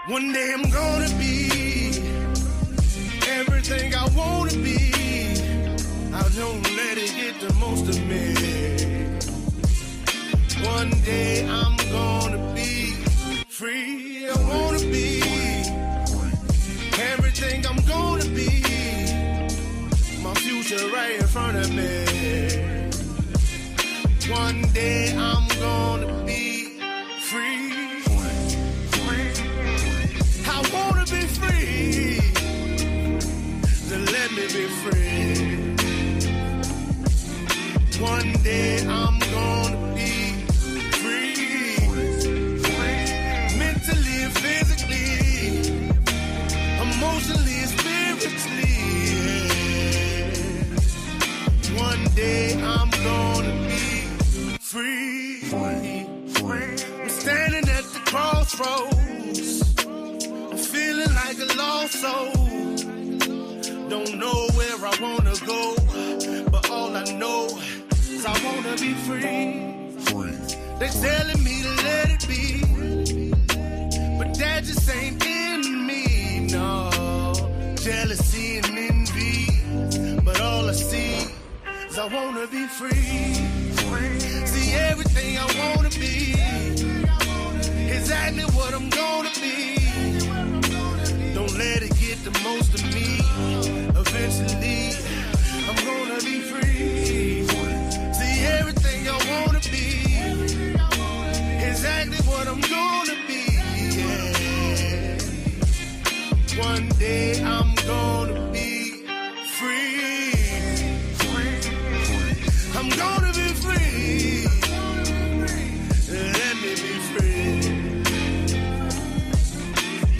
One day I'm gonna be everything I wanna be. I don't let it get the most of me. One day I'm gonna be free. I wanna be everything I'm gonna be. My future right in front of me. One day I'm gonna be free. I wanna be free. Then let me be free. One day I'm gonna be free. Mentally, physically, emotionally, spiritually. One day I'm gonna be free. I'm standing at the crossroads. I'm feeling like a lost soul. Don't know where I wanna go, but all I know is I wanna be free. They're telling me to let it be, but that just ain't in me, no. Jealousy and envy, but all I see is I wanna be free. See everything I wanna be, exactly what I'm gonna be. Don't let it get the most of me. Eventually, I'm gonna be free. See everything I wanna be, exactly what I'm gonna be. Yeah. One day I'm gonna be free. I'm gonna be free. Let me be free.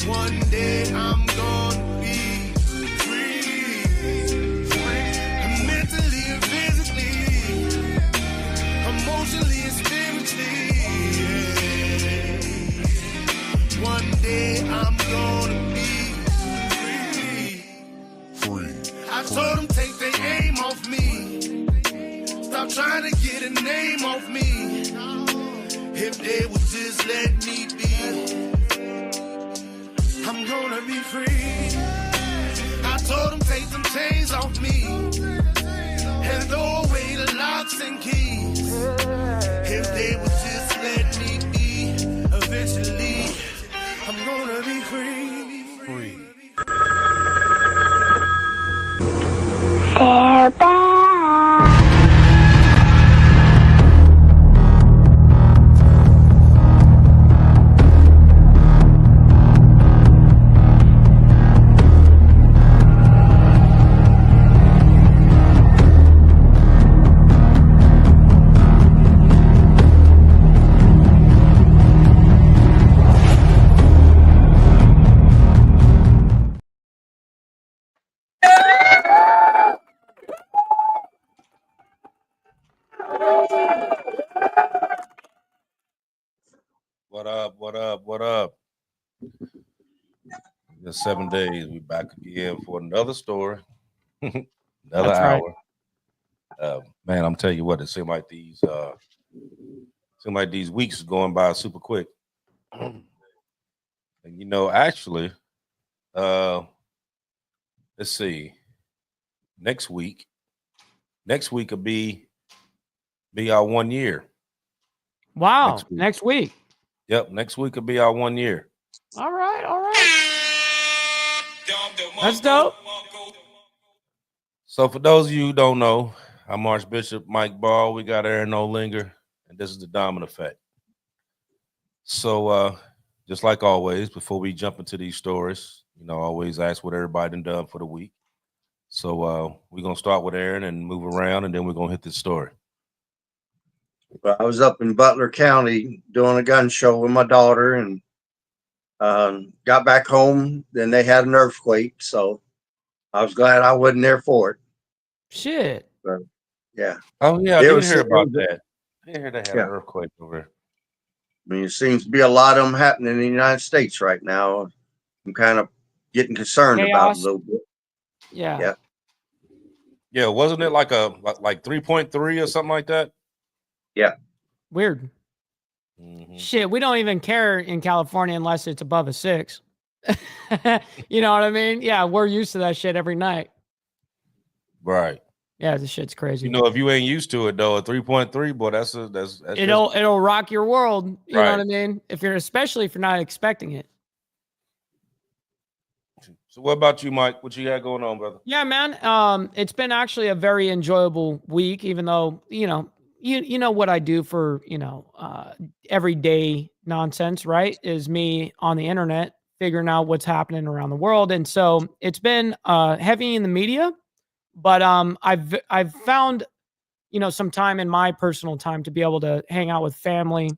One day I'm gonna be free. Mentally and physically, emotionally and spiritually. Yeah. One day I'm gonna be free. I told them take their aim off me. Stop trying to get a name off me. If they would just let me be, I'm gonna be free. I told them take them chains off me and throw away the locks and keys. If they would just let me be, eventually I'm gonna be free. They're back. What up? What up? What up? In 7 days, we back again for another story, another That's hour. right. Man, I'm telling you what, it seemed like these weeks is going by super quick. And you know, actually, let's see. Next week will be our 1 year. Wow. Next week. Yep, next week will be our 1 year. All right. All right. That's dope. So for those of you who don't know, I'm Archbishop Mike Ball. We got Aaron Olinger, and this is the Diamond Effect. So just like always, before we jump into these stories, you know, I always ask what everybody done for the week. So we're gonna start with Aaron and move around, and then we're gonna hit this story. Well, I was up in Butler County doing a gun show with my daughter, and got back home. Then they had an earthquake, so I was glad I wasn't there for it. Shit. But, yeah. Oh yeah, I did hear about that. I didn't hear they had an earthquake over there. I mean, it seems to be a lot of them happening in the United States right now. I'm kind of getting concerned about it a little bit. Yeah. Yeah. Yeah, wasn't it like 3.3 or something like that? Yeah. Weird. Mm-hmm. Shit, we don't even care in California unless it's above a 6. You know what I mean? Yeah, we're used to that shit every night. Right. Yeah, this shit's crazy. You know, if you ain't used to it though, a 3.3, boy, that's It'll rock your world. You know Right. what I mean? Especially if you're not expecting it. So what about you, Mike? What you got going on, brother? Yeah, man. It's been actually a very enjoyable week, even though, you know what I do for, everyday nonsense, right? Is me on the internet figuring out what's happening around the world. And so it's been heavy in the media, but I've found, some time in my personal time to be able to hang out with family,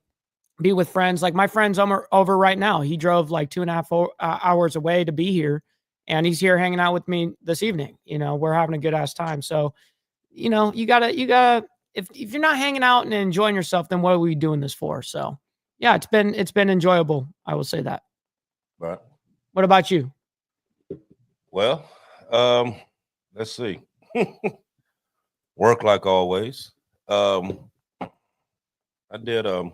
be with friends. Like my friend's over right now. He drove like 2.5 hours away to be here, and he's here hanging out with me this evening. We're having a good ass time. So, you gotta. If you're not hanging out and enjoying yourself, then what are we doing this for? So, yeah, it's been enjoyable. I will say that. Right. What about you? Well, let's see. Work like always. I did a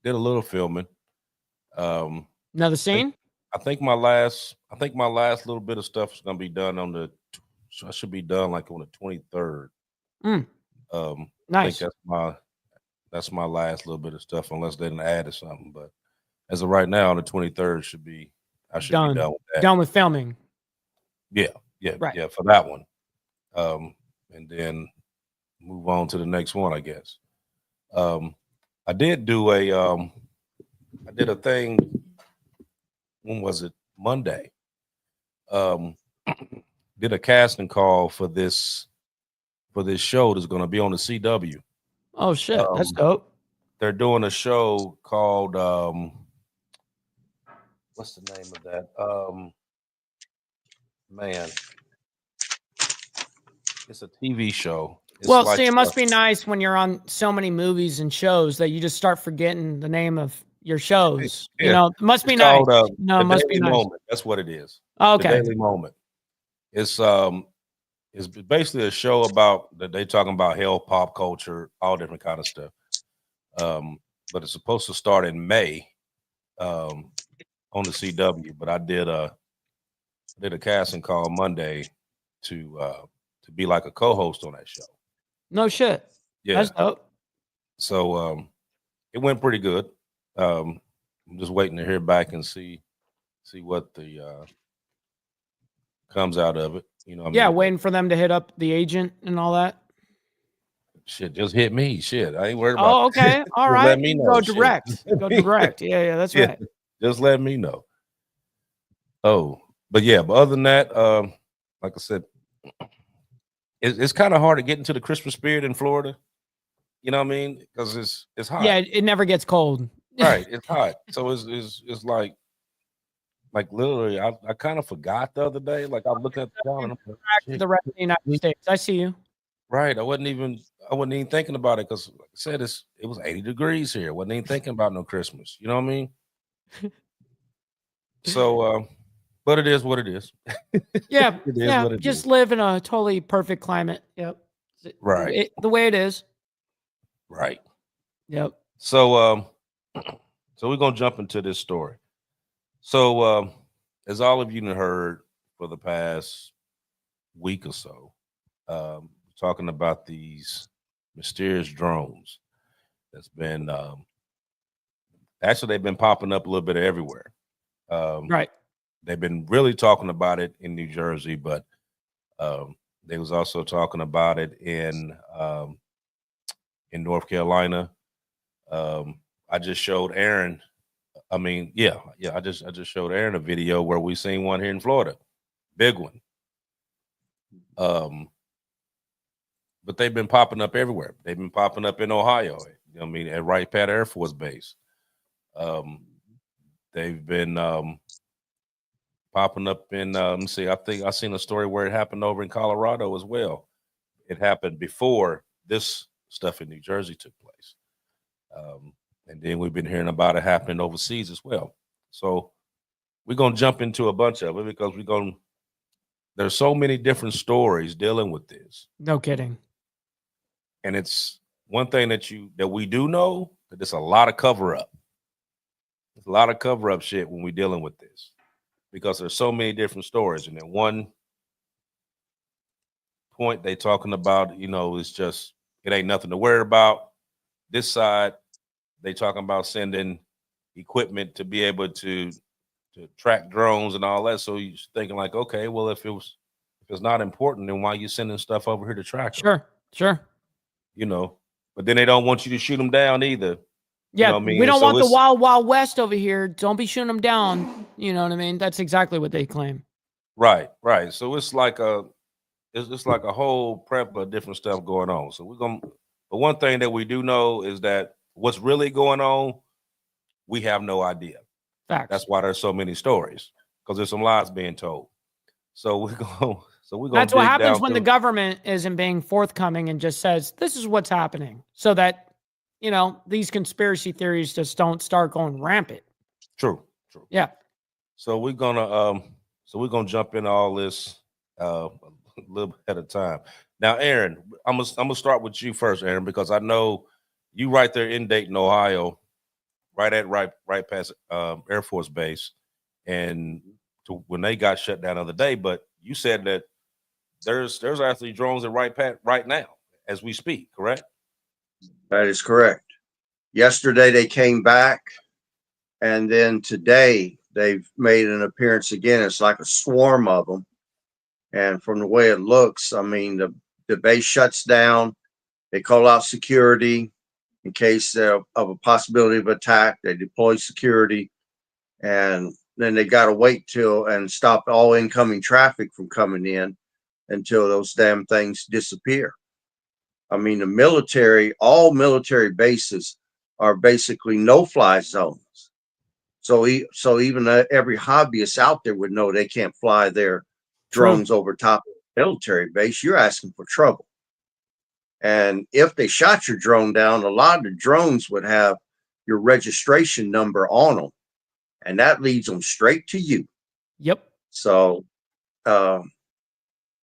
little filming. Another scene? I think my last little bit of stuff is gonna be done I should be done like on the 23rd. Nice. I think that's my last little bit of stuff, unless they didn't add something. But as of right now, on the 23rd I should be done with that. Done with filming. Yeah, Right. yeah, for that one. And then move on to the next one, I guess. I did do I did a thing. When was it? Monday. Did a casting call for this show that's going to be on the CW. Oh shit, that's dope. They're doing a show called what's the name of that? Man, it's a TV show. Well, see, it must be nice when you're on so many movies and shows that you just start forgetting the name of your shows. Yeah. It must be It's nice. called, No, it The must be Daily nice. Moment. That's what it is. Okay. The Daily Moment. It's basically a show about that they talking about health, pop culture, all different kind of stuff. But it's supposed to start in May on the CW. But I did a casting call Monday to be like a co-host on that show. No shit. Yeah. That's dope. So it went pretty good. I'm just waiting to hear back and see what the comes out of it. You know what I mean? Waiting for them to hit up the agent and all that. Shit, just hit me. Shit, I ain't worried about. Oh, okay. All right. Let me know. Go direct. Go direct. Yeah, that's right. Just let me know. Oh, but other than that, like I said, it's kind of hard to get into the Christmas spirit in Florida. You know what I mean? Because it's hot. Yeah, it never gets cold. Right, it's hot. So it's like literally, I kind of forgot the other day. Like I looked at the calendar. The rest of the United States. I see you. Right. I wasn't even thinking about it because, like I said, it was 80 degrees here. Wasn't even thinking about no Christmas. You know what I mean? So, but it is what it is. Yeah. It is what it just is. live in a totally perfect climate. Yep. Right. The way it is. Right. Yep. So, so we're gonna jump into this story. So, as all of you have heard for the past week or so, talking about these mysterious drones that's been actually they've been popping up a little bit everywhere. Right. They've been really talking about it in New Jersey, but they was also talking about it in North Carolina. I just showed Aaron. I mean, I just showed Aaron a video where we seen one here in Florida, big one. But they've been popping up everywhere. They've been popping up in Ohio. You know what I mean, at Wright Pat Air Force Base. They've been popping up in. Let me see. I think I seen a story where it happened over in Colorado as well. It happened before this stuff in New Jersey took place, and then we've been hearing about it happening overseas as well. So we're gonna jump into a bunch of it because there's so many different stories dealing with this. No kidding. And it's one thing that we do know that there's a lot of cover up. There's a lot of cover up shit when we're dealing with this because there's so many different stories. And then one point they talking about, it's just it ain't nothing to worry about. This side, they talking about sending equipment to be able to track drones and all that. So you're thinking like, okay, well, if it's not important, then why you sending stuff over here to track them? Sure. But then they don't want you to shoot them down either. Yeah, what I mean? we don't So want the wild, wild west over here. Don't be shooting them down. You know what I mean? That's exactly what they claim. Right. So it's like it's like a whole prep of different stuff going on. So but one thing that we do know is that what's really going on, we have no idea. Facts. That's why there's so many stories, because there's some lies being told. So we're going. That's what happens when the government isn't being forthcoming and just says this is what's happening, so that these conspiracy theories just don't start going rampant. True. Yeah. So we're gonna jump into all this a little bit at a time. Now, Aaron, I'm gonna start with you first, Aaron, because I know you right there in Dayton, Ohio, right past Air Force Base, and when they got shut down the other day. But you said that there's actually drones at right now as we speak, correct? That is correct. Yesterday they came back, and then today they've made an appearance again. It's like a swarm of them. And from the way it looks, I mean, the base shuts down. They call out security in case of a possibility of attack. They deploy security, and then they got to wait and stop all incoming traffic from coming in until those damn things disappear. I mean, all military bases are basically no-fly zones. So even every hobbyist out there would know they can't fly their drones over top of the military base. You're asking for trouble. And if they shot your drone down, a lot of the drones would have your registration number on them, and that leads them straight to you. Yep. So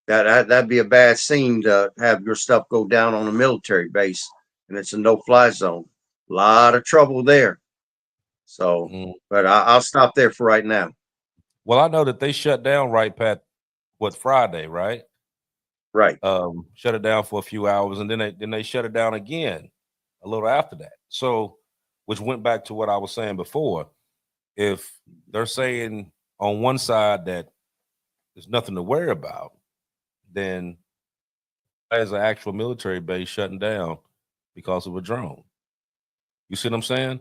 that'd be a bad scene to have your stuff go down on a military base, and it's a no-fly zone. A lot of trouble there. So, but I'll stop there for right now. Well, I know that they shut down Friday, right? Right. Shut it down for a few hours, and then they shut it down again a little after that. So, which went back to what I was saying before. If they're saying on one side that there's nothing to worry about, then there's an actual military base shutting down because of a drone. You see what I'm saying?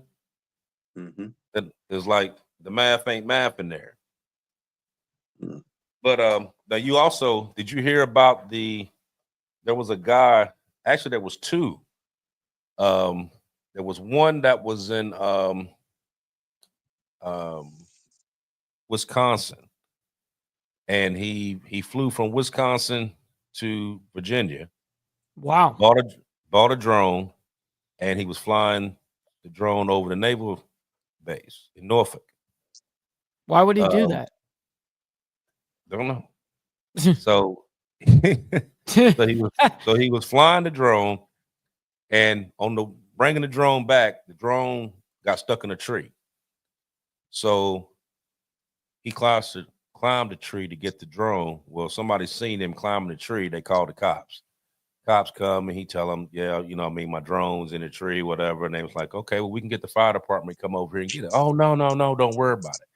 Mm-hmm. That is like the math ain't math in there. Mm-hmm. But now did you hear about there was a guy, actually there was two. There was one that was in Wisconsin, and he flew from Wisconsin to Virginia. Wow. Bought a drone, and he was flying the drone over the naval base in Norfolk. Why would he do that? Don't know. So he was flying the drone, and bringing the drone back, the drone got stuck in a tree. So he climbed the tree to get the drone. Well, somebody seen him climbing the tree. They called the cops. Cops come, and he tell them, yeah, my drone's in the tree, whatever. And they was like, okay, well, we can get the fire department to come over here and get it. Oh, no, don't worry about it.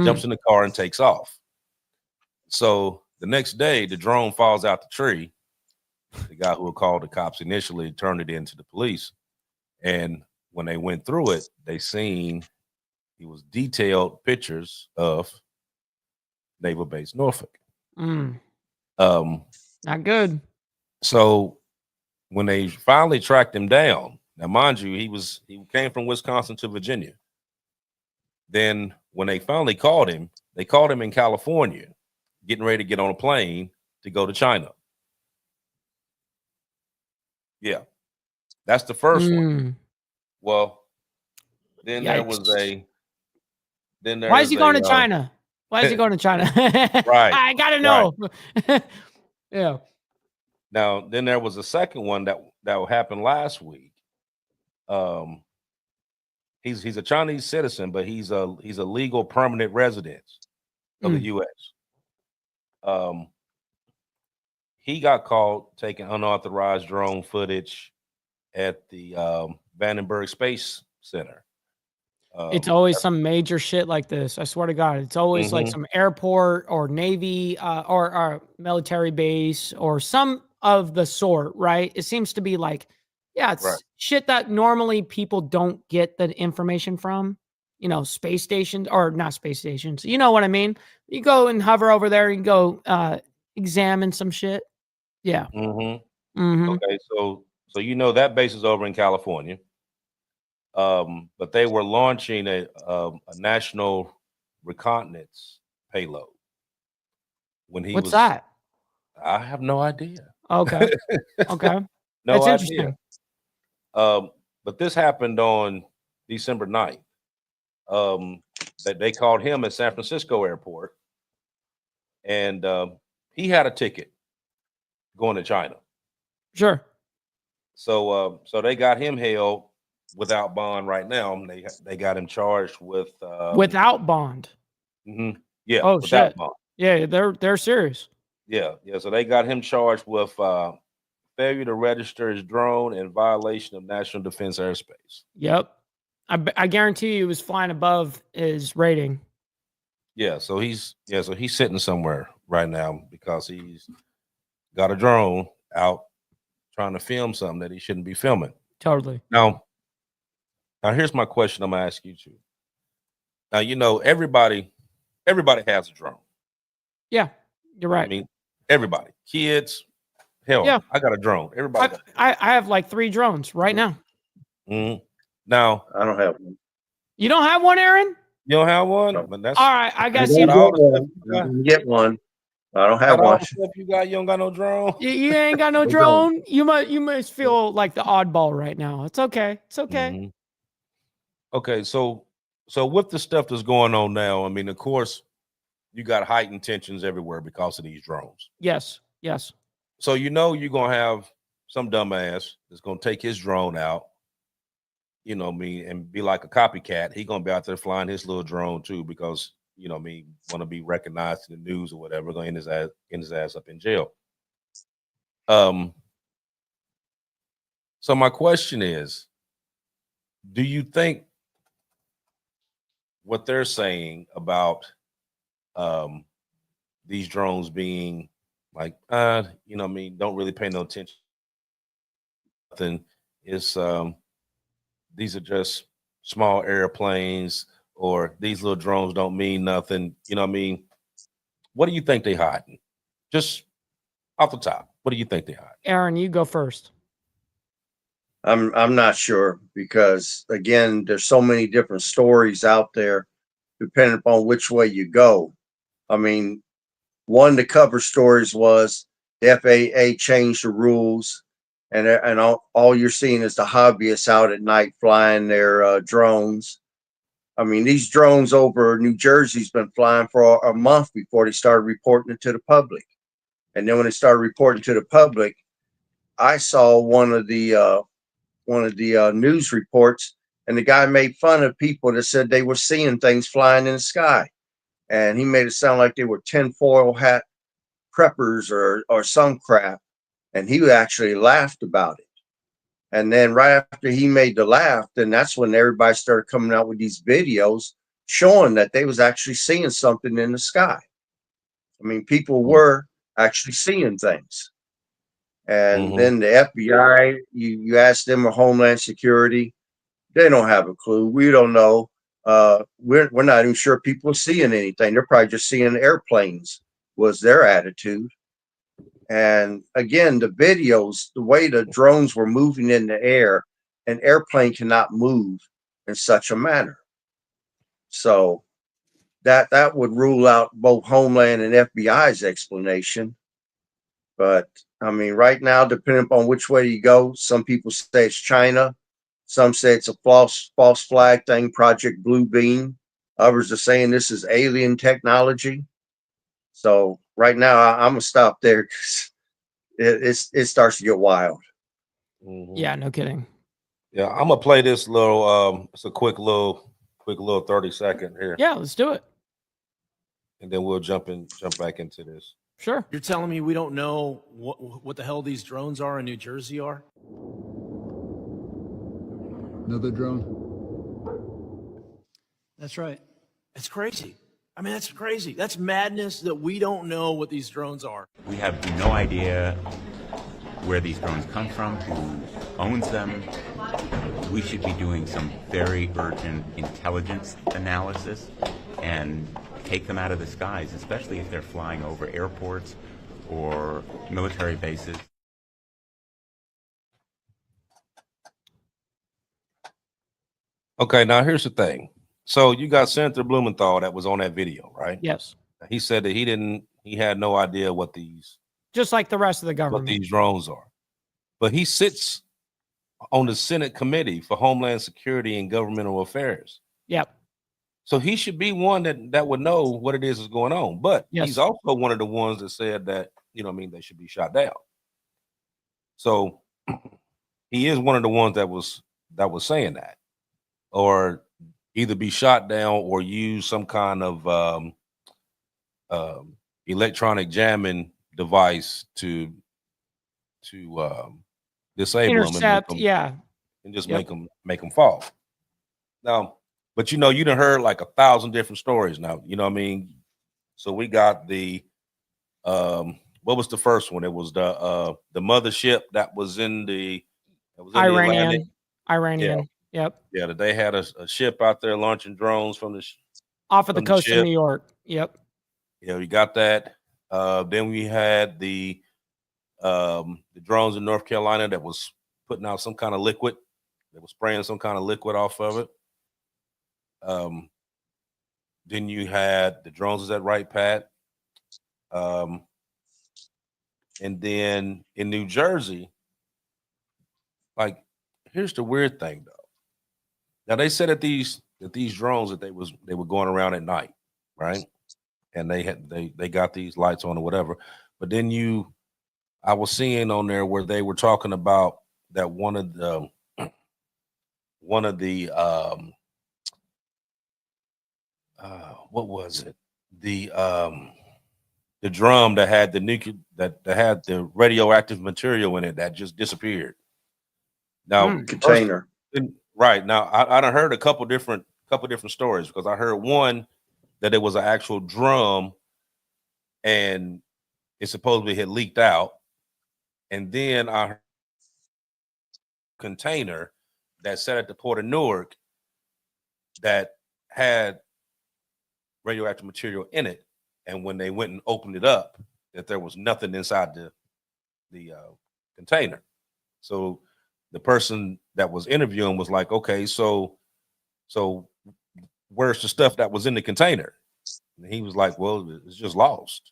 Jumps in the car and takes off. So the next day, the drone falls out the tree. The guy who had called the cops initially turned it into the police. And when they went through it, they seen it was detailed pictures of Naval Base Norfolk. Not good. So when they finally tracked him down, now mind you, he came from Wisconsin to Virginia. Then when they finally called him, they called him in California, getting ready to get on a plane to go to China. Yeah, that's the first one. Well, then there was Why is he going to China? Why is he going to China? Right. I gotta know. Right. Yeah. Now, then there was a second one that happened last week. he's a Chinese citizen, but he's a legal permanent resident of the U.S. He got caught taking unauthorized drone footage at the Vandenberg Space Center. It's always some major shit like this. I swear to God, it's always like some airport or Navy or military base or some of the sort, right? It seems to be like, yeah, it's Right. shit that normally people don't get the information from. You know, space stations or not space stations. You know what I mean? You go and hover over there, you go examine some shit. Yeah. Okay, so you know that base is over in California. But they were launching a national reconnaissance payload when he What's was. that? I have no idea. Okay. Okay. No That's idea. interesting. But this happened on December 9th. That they called him at San Francisco airport, and he had a ticket going to China. Sure. So they got him held without bond right now. They got him charged with Without bond. Yeah. Oh, without shit. bond. Yeah, they're serious. Yeah. So they got him charged with failure to register his drone and violation of national defense airspace. Yep. I guarantee you he was flying above his rating. Yeah. So he's sitting somewhere right now because he's got a drone out trying to film something that he shouldn't be filming. Totally. Now here's my question I'm gonna ask you two. Now, you know, everybody has a drone. Yeah, you're right. I mean, everybody, kids, hell, Yeah. I got a drone. Everybody. I have like 3 drones right now. Now, I don't have one. You don't have one, Aaron? you don't have one? No. But that's All right, I guess I you don't all the get stuff one. you got. I can get one. I don't Got have all one. the stuff you got. You don't got no drone. you ain't got no No drone. You must feel like the oddball right now. It's okay. It's okay. Okay, so with the stuff that's going on now, I mean, of course, you got heightened tensions everywhere because of these drones. Yes. Yes. So you know you're gonna have some dumbass that's gonna take his drone out, you know me, and be like a copycat. He gonna be out there flying his little drone too because you know me want to be recognized in the news or whatever. Gonna end his ass up in jail. So my question is, do you think what they're saying about these drones being like, you know, don't really pay no attention. Nothing is these are just small airplanes, or these little drones don't mean nothing. You know what I mean? What do you think they hiding? Just off the top, what do you think they hide? Aaron, you go first. I'm not sure because again, there's so many different stories out there, depending upon which way you go. I mean, one of the cover stories was the FAA changed the rules, and all you're seeing is the hobbyists out at night flying their drones. I mean, these drones over New Jersey's been flying for a month before they started reporting it to the public, and then when they started reporting to the public, I saw one of the news reports, and the guy made fun of people that said they were seeing things flying in the sky, and he made it sound like they were tinfoil hat preppers or some crap, and he actually laughed about it. And then right after he made the laugh, then that's when everybody started coming out with these videos showing that they was actually seeing something in the sky. I mean, people were actually seeing things. And then the FBI, you ask them or Homeland Security, they don't have a clue. We don't know. We're not even sure people are seeing anything. They're probably just seeing airplanes, was their attitude. And again, the videos, the way the drones were moving in the air, an airplane cannot move in such a manner. So that would rule out both Homeland and FBI's explanation. But I mean, right now, depending upon which way you go, some people say it's China, some say it's a false flag thing, Project Blue Beam. Others are saying this is alien technology. So right now, I'm gonna stop there because it starts to get wild. Yeah, no kidding. Yeah, I'm gonna play this little. It's a quick little 30-second here, Yeah, let's do it. and then we'll jump back into this. Sure. You're telling me we don't know what the hell these drones are in New Jersey are? Another drone? That's right. It's crazy. I mean, that's crazy. That's madness that we don't know what these drones are. We have no idea where these drones come from, who owns them. We should be doing some very urgent intelligence analysis and take them out of the skies, especially if they're flying over airports or military bases. Okay, now here's the thing. So you got Senator Blumenthal that was on that video, right? Yes. He said that he had no idea what Just like the rest of the government. these drones are. But he sits on the Senate Committee for Homeland Security and Governmental Affairs. Yep. So he should be one that would know what it is going on. But Yes. he's also one of the ones that said that, they should be shot down. So he is one of the ones that was saying that, or either be shot down or use some kind of electronic jamming device to disable Intercept. them and just Yep. make them fall. Now, but you done heard like 1,000 different stories now. You know what I mean? So we got the what was the first one? It was the mothership that was in the Atlantic. Iranian. Yep. Yeah, that they had a ship out there launching drones from the Off of the from the coast of ship. New York. Yep. we got that. Then we had the drones in North Carolina that was putting out some kind of liquid. They were spraying some kind of liquid off of it. Then you had the drones, is that right, Pat? And then in New Jersey, like, here's the weird thing though. Now they said that these drones that they were going around at night, right? And they got these lights on or whatever. But then I was seeing on there where they were talking about that one of the what was it? The drum that had the nuclear that had the radioactive material in it that just disappeared. Now Container. Right. Now I done heard a couple different stories, because I heard one that it was an actual drum and it supposedly had leaked out. And then I heard a container that sat at the port of Newark that had radioactive material in it. And when they went and opened it up, that there was nothing inside the container. So the person that was interviewing was like, okay, so where's the stuff that was in the container? And he was like, well, it's just lost.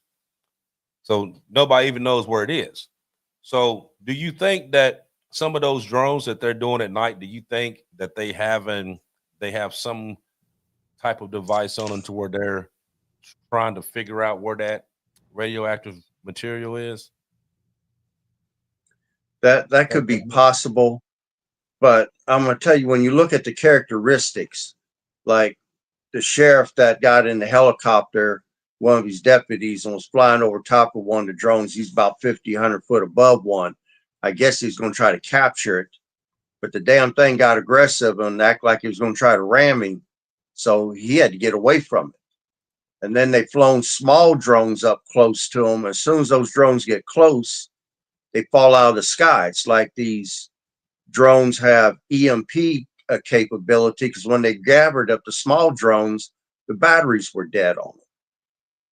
So nobody even knows where it is. So do you think that some of those drones that they're doing at night, do you think that they have some type of device on them to where they're trying to figure out where that radioactive material is? That could be possible, but I'm gonna tell you, when you look at the characteristics, like the sheriff that got in the helicopter, one of his deputies, and was flying over top of one of the drones. He's about 50, 100 foot above one. I guess he's going to try to capture it, but the damn thing got aggressive and act like he was going to try to ram him. So he had to get away from it. And then they flown small drones up close to him. As soon as those drones get close, they fall out of the sky. It's like these drones have EMP capability, because when they gathered up the small drones, the batteries were dead on them.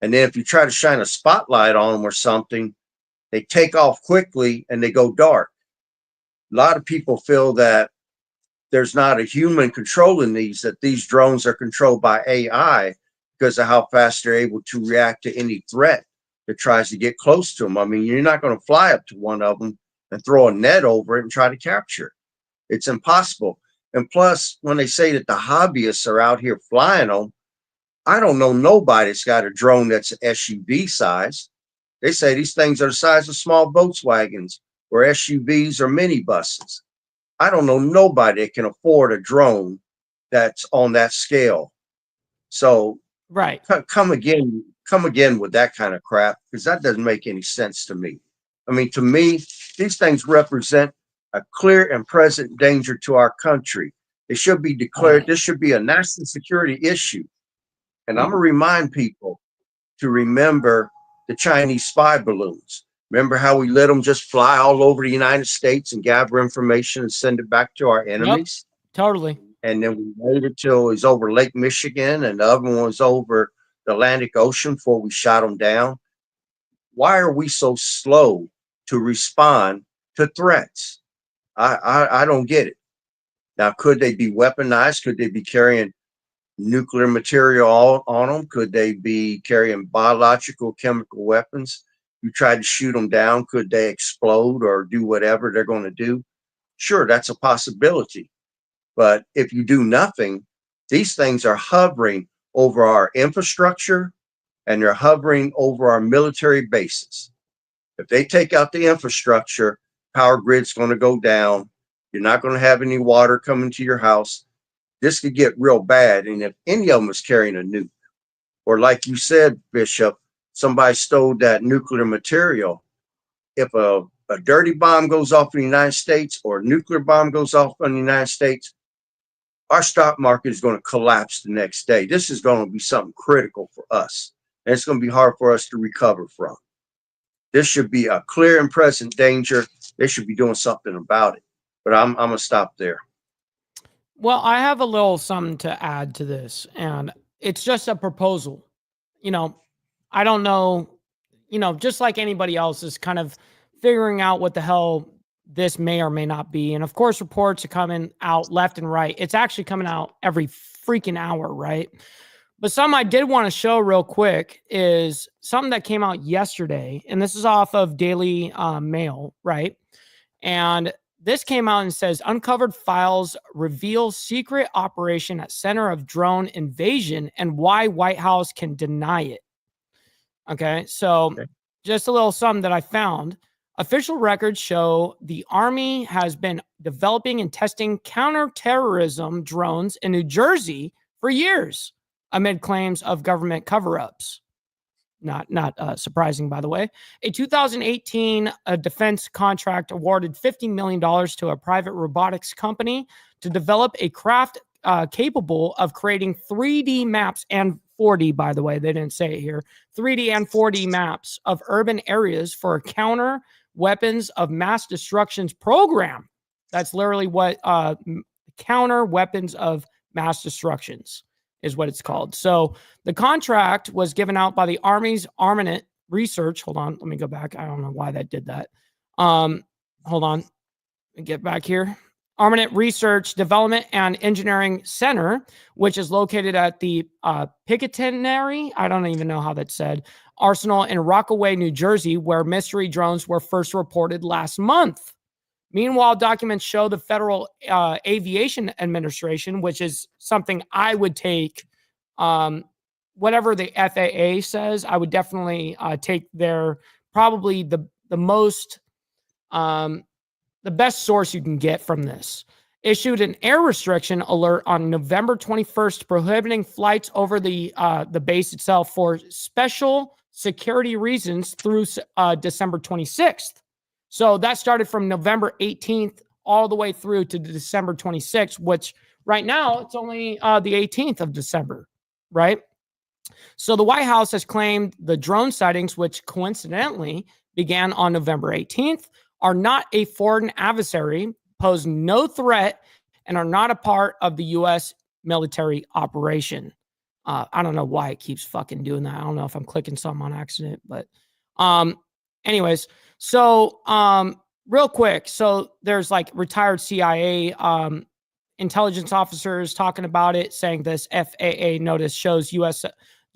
And then if you try to shine a spotlight on them or something, they take off quickly and they go dark. A lot of people feel that there's not a human controlling these, that these drones are controlled by AI because of how fast they're able to react to any threat that tries to get close to them. I mean, you're not going to fly up to one of them and throw a net over it and try to capture it. It's impossible. And plus, when they say that the hobbyists are out here flying them, I don't know nobody that's got a drone that's SUV size. They say these things are the size of small Volkswagens or SUVs or minibuses. I don't know nobody that can afford a drone that's on that scale. So Right. come again with that kind of crap, because that doesn't make any sense to me. I mean, to me, these things represent a clear and present danger to our country. It should be declared, this should be a national security issue. And I'm going to remind people to remember the Chinese spy balloons. Remember how we let them just fly all over the United States and gather information and send it back to our enemies? Yep, totally. And then we waited till it was over Lake Michigan and the other one was over the Atlantic Ocean before we shot them down. Why are we so slow to respond to threats? I don't get it. Now, could they be weaponized? Could they be carrying nuclear material on them? Could they be carrying biological, chemical weapons? You try to shoot them down, could they explode or do whatever they're going to do? Sure, that's a possibility. But if you do nothing, these things are hovering over our infrastructure and they're hovering over our military bases. If they take out the infrastructure, power grid's going to go down. You're not going to have any water coming to your house. This could get real bad. And if any of them is carrying a nuke, or like you said, Bishop, somebody stole that nuclear material. If a dirty bomb goes off in the United States or a nuclear bomb goes off in the United States, our stock market is going to collapse the next day. This is going to be something critical for us. And it's going to be hard for us to recover from. This should be a clear and present danger. They should be doing something about it. But I'm going to stop there. Well, I have a little something to add to this, and it's just a proposal. You know, I don't know, just like anybody else is kind of figuring out what the hell this may or may not be. And of course, reports are coming out left and right. It's actually coming out every freaking hour, right? But something I did want to show real quick is something that came out yesterday, and this is off of Daily Mail, right? And this came out and says, uncovered files reveal secret operation at center of drone invasion and why White House can deny it. Okay, so just a little something that I found. Official records show the Army has been developing and testing counterterrorism drones in New Jersey for years, amid claims of government cover-ups. Not surprising, by the way. A 2018 defense contract awarded $50 million to a private robotics company to develop a craft capable of creating 3D maps and 4D, by the way, they didn't say it here, 3D and 4D maps of urban areas for a counter weapons of mass destructions program. That's literally what counter weapons of mass destructions is what it's called. So the contract was given out by the Army's Armament Research. Hold on, let me go back. I don't know why that did that. Hold on, let me get back here. Armament Research Development and Engineering Center, which is located at the Picatinny, I don't even know how that's said, Arsenal in Rockaway, New Jersey, where mystery drones were first reported last month. Meanwhile, documents show the Federal Aviation Administration, which is something I would take, whatever the FAA says, I would definitely take their, probably the most, the best source you can get from this. Issued an air restriction alert on November 21st, prohibiting flights over the base itself for special security reasons through December 26th. So that started from November 18th all the way through to December 26th, which right now it's only the 18th of December, right? So the White House has claimed the drone sightings, which coincidentally began on November 18th, are not a foreign adversary, pose no threat, and are not a part of the U.S. military operation. I don't know why it keeps fucking doing that. I don't know if I'm clicking something on accident, but anyways, so real quick. So there's like retired CIA intelligence officers talking about it, saying this FAA notice shows U.S.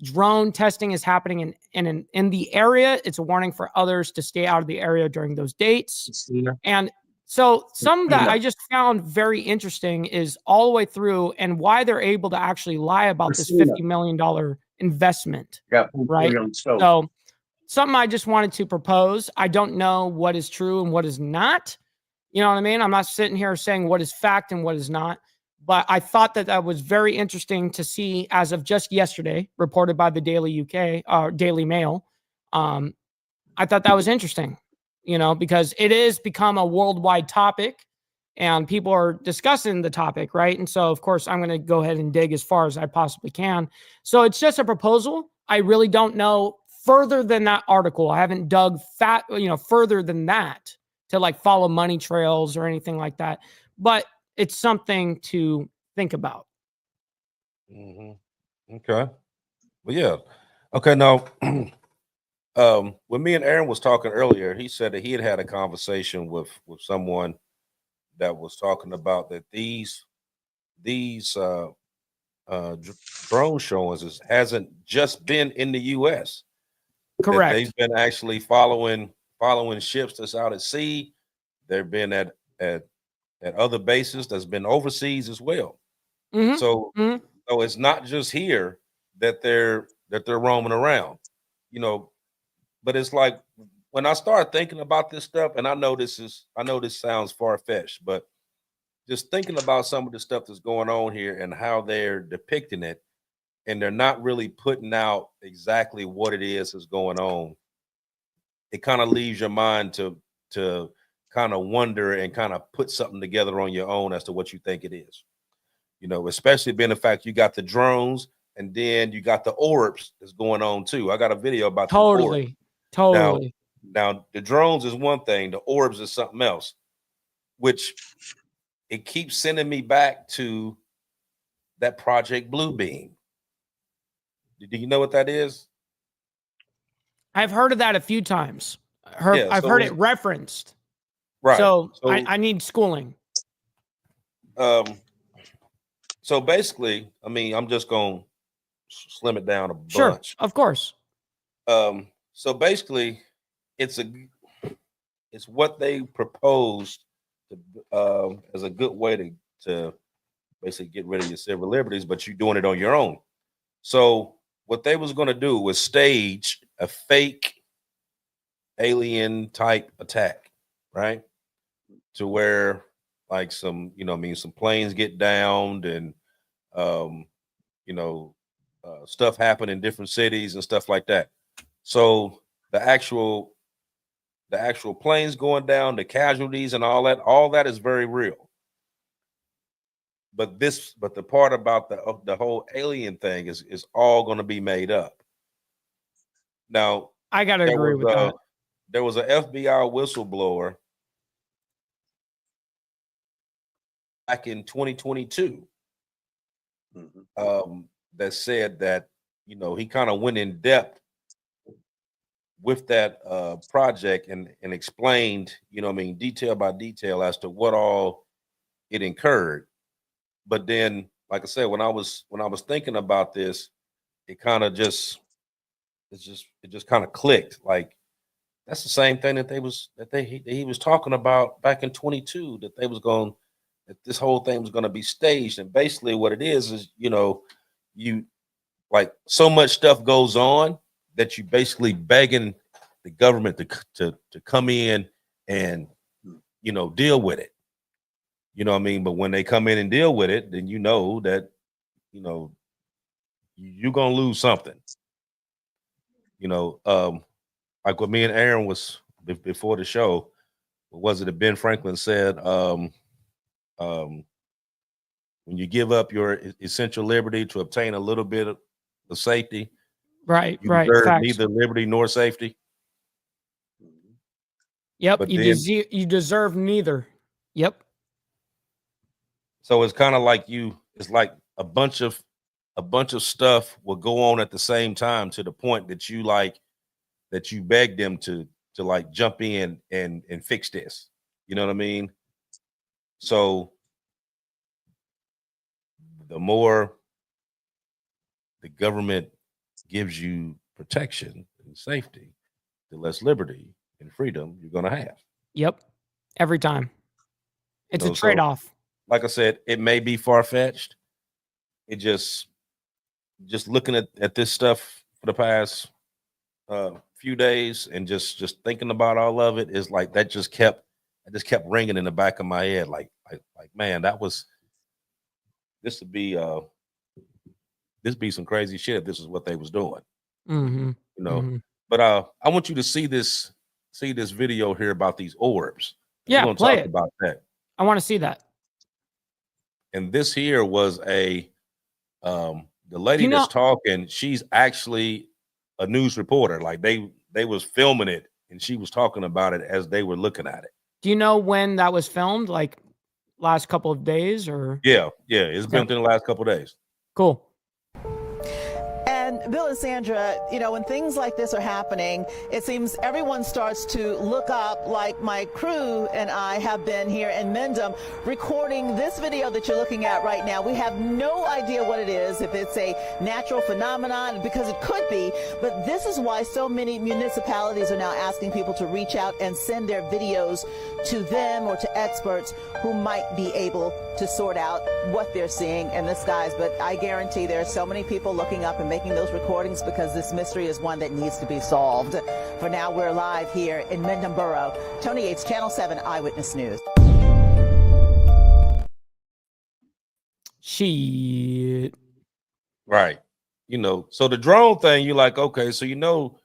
drone testing is happening in the area. It's a warning for others to stay out of the area during those dates. And so some that I just found very interesting is all the way through and why they're able to actually lie about this $50 million investment, right? So something I just wanted to propose. I don't know what is true and what is not. You know what I mean? I'm not sitting here saying what is fact and what is not, but I thought that that was very interesting to see as of just yesterday, reported by the Daily UK, Daily Mail. I thought that was interesting, you know, because it is become a worldwide topic and people are discussing the topic, right? And so, of course, I'm going to go ahead and dig as far as I possibly can. So it's just a proposal. I really don't know further than that article. I haven't dug further than that to like follow money trails or anything like that. But it's something to think about. Mm-hmm. Okay. Well, yeah. Okay. Now, when me and Aaron was talking earlier, he said that he had a conversation with someone that was talking about that these drone showings hasn't just been in the U.S. That Correct. they've been actually following ships that's out at sea. They've been at other bases that's been overseas as well. Mm-hmm. So Mm-hmm. so it's not just here that they're roaming around, you know. But it's like when I start thinking about this stuff, and I know this sounds far fetched, but just thinking about some of the stuff that's going on here and how they're depicting it, and they're not really putting out exactly what it is going on. It kind of leaves your mind to kind of wonder and kind of put something together on your own as to what you think it is. You know, especially being the fact you got the drones and then you got the orbs that's going on too. I got a video about the orbs. Totally. Totally. Now the drones is one thing, the orbs is something else, which it keeps sending me back to that Project Bluebeam. Do you know what that is? I've heard of that a few times. Yeah, I've heard it referenced. Right. So I need schooling. So basically, I mean, I'm just gonna slim it down a bunch. Sure, of course. So basically, it's what they proposed as a good way to basically get rid of your civil liberties, but you're doing it on your own. So what they was going to do was stage a fake alien type attack, right? To where like some planes get downed and stuff happen in different cities and stuff like that. So the actual planes going down, the casualties and all that is very real. But the part about the whole alien thing is all going to be made up. Now, I gotta agree with that. There was an FBI whistleblower back in 2022 that said that he kind of went in depth with that project and explained detail by detail as to what all it incurred. But then, like I said, when I was thinking about this, it just kind of clicked. Like that's the same thing that he was talking about back in 22, that this whole thing was going to be staged. And basically what it is you like so much stuff goes on that you basically begging the government to come in and deal with it. You know what I mean? But when they come in and deal with it, then you know that you're gonna lose something. Like what me and Aaron was before the show, what was it that Ben Franklin said? When you give up your essential liberty to obtain a little bit of safety, right, you right, deserve facts. neither liberty nor safety. Yep, But you deserve neither. Yep. So it's kind of like it's like a bunch of stuff will go on at the same time to the point that you beg them to like jump in and fix this. You know what I mean? So the more the government gives you protection and safety, the less liberty and freedom you're going to have. Yep. Every time. It's a So, trade-off. Like I said, it may be far-fetched. It just looking at this stuff for the past few days and just thinking about all of it is like that just kept it just kept ringing in the back of my head, like man, this would be some crazy shit if this is what they was doing. Mm-hmm. You know. Mm-hmm. But I want you to see this video here about these orbs. Yeah, we're gonna play talk it. about that. I want to see that. And this here was the lady that's talking, she's actually a news reporter. Like they was filming it and she was talking about it as they were looking at it. Do you know when that was filmed? Like last couple of days or? Yeah. It's been within the last couple of days. Cool. And Bill and Sandra, you know, when things like this are happening, it seems everyone starts to look up, like my crew and I have been here in Mendham recording this video that you're looking at right now. We have no idea what it is, if it's a natural phenomenon, because it could be, but this is why so many municipalities are now asking people to reach out and send their videos to them or to experts who might be able to sort out what they're seeing in the skies. But I guarantee there are so many people looking up and making those recordings because this mystery is one that needs to be solved. For now, we're live here in Mendham Borough. Tony Yates, Channel 7 Eyewitness News. Shit. Right. You know, so the drone thing, you're like, okay, so you know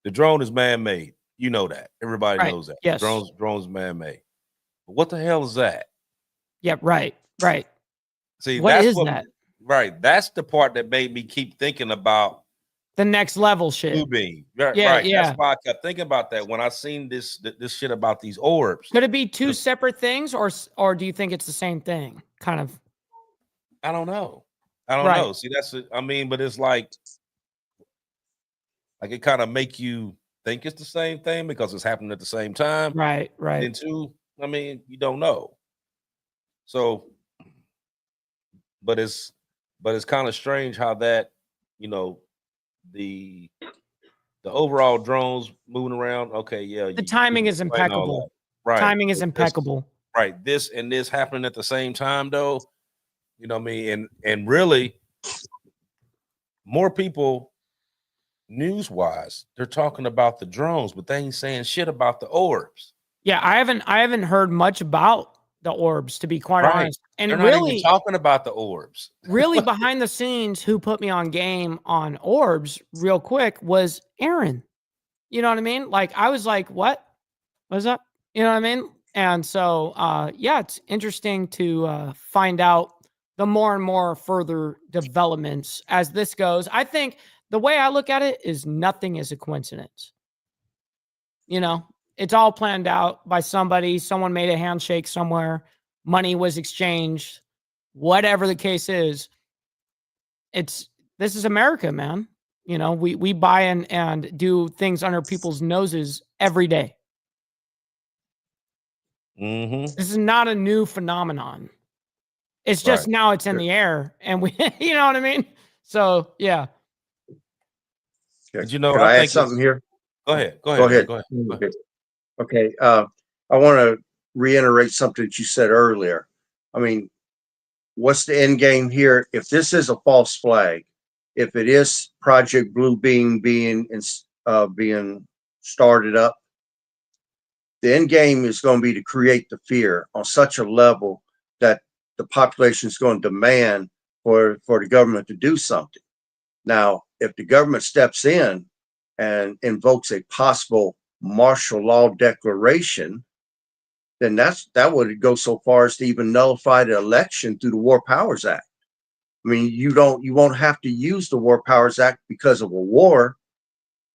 the drone is man-made. You know that. Everybody knows that. Yes. Drones man-made. But what the hell is that? Yeah, right. See, what is that? Right. That's the part that made me keep thinking about the next level shit. Blue beam. Right. That's why I kept thinking about that when I seen this shit about these orbs. Could it be two separate things, or do you think it's the same thing? Kind of. I don't know. See, but it's like it kind of make you think it's the same thing because it's happening at the same time. Right. And two, you don't know. So, but it's kind of strange how that, you know, the overall drones moving around. Okay, yeah. The timing is impeccable. Right. Timing is impeccable. Right. This and this happening at the same time, though. You know what I mean? And really, more people, news-wise, they're talking about the drones, but they ain't saying shit about the orbs. Yeah, I haven't heard much about the orbs, to be quite honest. And they're not even talking about the orbs. Really, behind the scenes, who put me on game on orbs real quick was Aaron. You know what I mean? Like, I was like, what was up? You know what I mean? And so, yeah, it's interesting to find out the more and more further developments as this goes. I think the way I look at it is nothing is a coincidence. You know, it's all planned out by somebody. Someone made a handshake somewhere. Money was exchanged. Whatever the case is, this is America, man. You know, we buy and do things under people's noses every day. Mm-hmm. This is not a new phenomenon. It's just now it's in the air, and we, you know what I mean? So, yeah. Okay. You know, Can I add something here? Go ahead. Okay. I want to reiterate something that you said earlier. I mean, what's the end game here? If this is a false flag, if it is Project Blue Beam being started up, the end game is going to be to create the fear on such a level that the population is going to demand for the government to do something. Now, if the government steps in and invokes a possible martial law declaration, then that would go so far as to even nullify the election through the War Powers Act. I mean, you won't have to use the War Powers Act because of a war.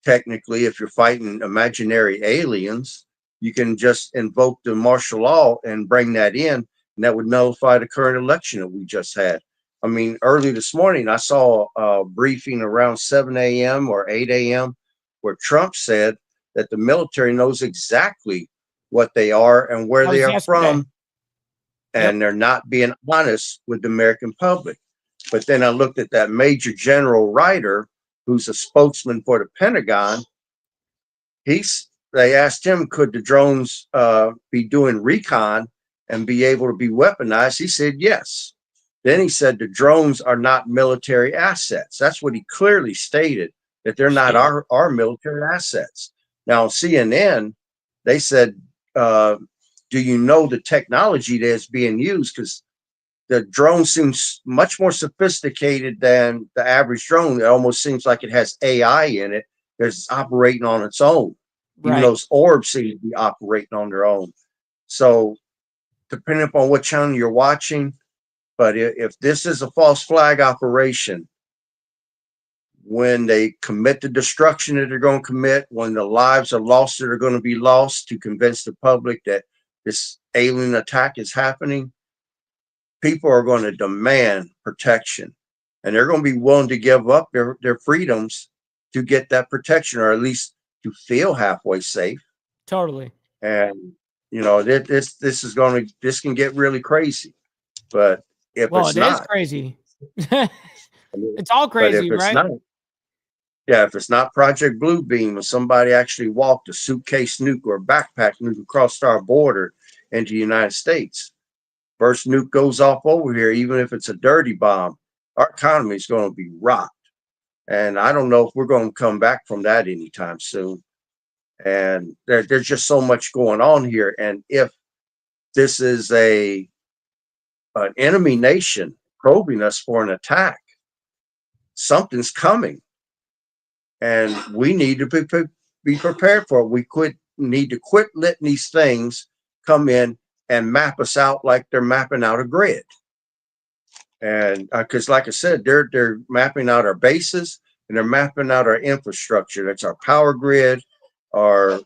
Technically, if you're fighting imaginary aliens, you can just invoke the martial law and bring that in, and that would nullify the current election that we just had. I mean, early this morning, I saw a briefing around 7 a.m. or 8 a.m. where Trump said that the military knows exactly what they are and where they are from, and they're not being honest with the American public. But then I looked at that Major General Ryder, who's a spokesman for the Pentagon. They asked him, could the drones be doing recon and be able to be weaponized? He said yes. Then he said the drones are not military assets. That's what he clearly stated, that they're not our military assets. Now, CNN, they said do you know the technology that's being used? Because the drone seems much more sophisticated than the average drone. It almost seems like it has AI in it that's operating on its own. Even Right. those orbs seem to be operating on their own. So depending upon what channel you're watching, but if this is a false flag operation, when they commit the destruction that they're going to commit, when the lives are lost that are going to be lost to convince the public that this alien attack is happening, people are going to demand protection, and they're going to be willing to give up their freedoms to get that protection, or at least to feel halfway safe. Totally. And this can get really crazy. But if Well, it's it is not, crazy. It's all but if crazy, it's right? not, yeah, if it's not Project Bluebeam, and somebody actually walked a suitcase nuke or a backpack nuke across our border into the United States, first nuke goes off over here, even if it's a dirty bomb, our economy is going to be rocked. And I don't know if we're going to come back from that anytime soon. And there's just so much going on here. And if this is an enemy nation probing us for an attack, something's coming. And we need to be prepared for it. We need to quit letting these things come in and map us out like they're mapping out a grid. And because, like I said, they're mapping out our bases, and they're mapping out our infrastructure. That's our power grid, our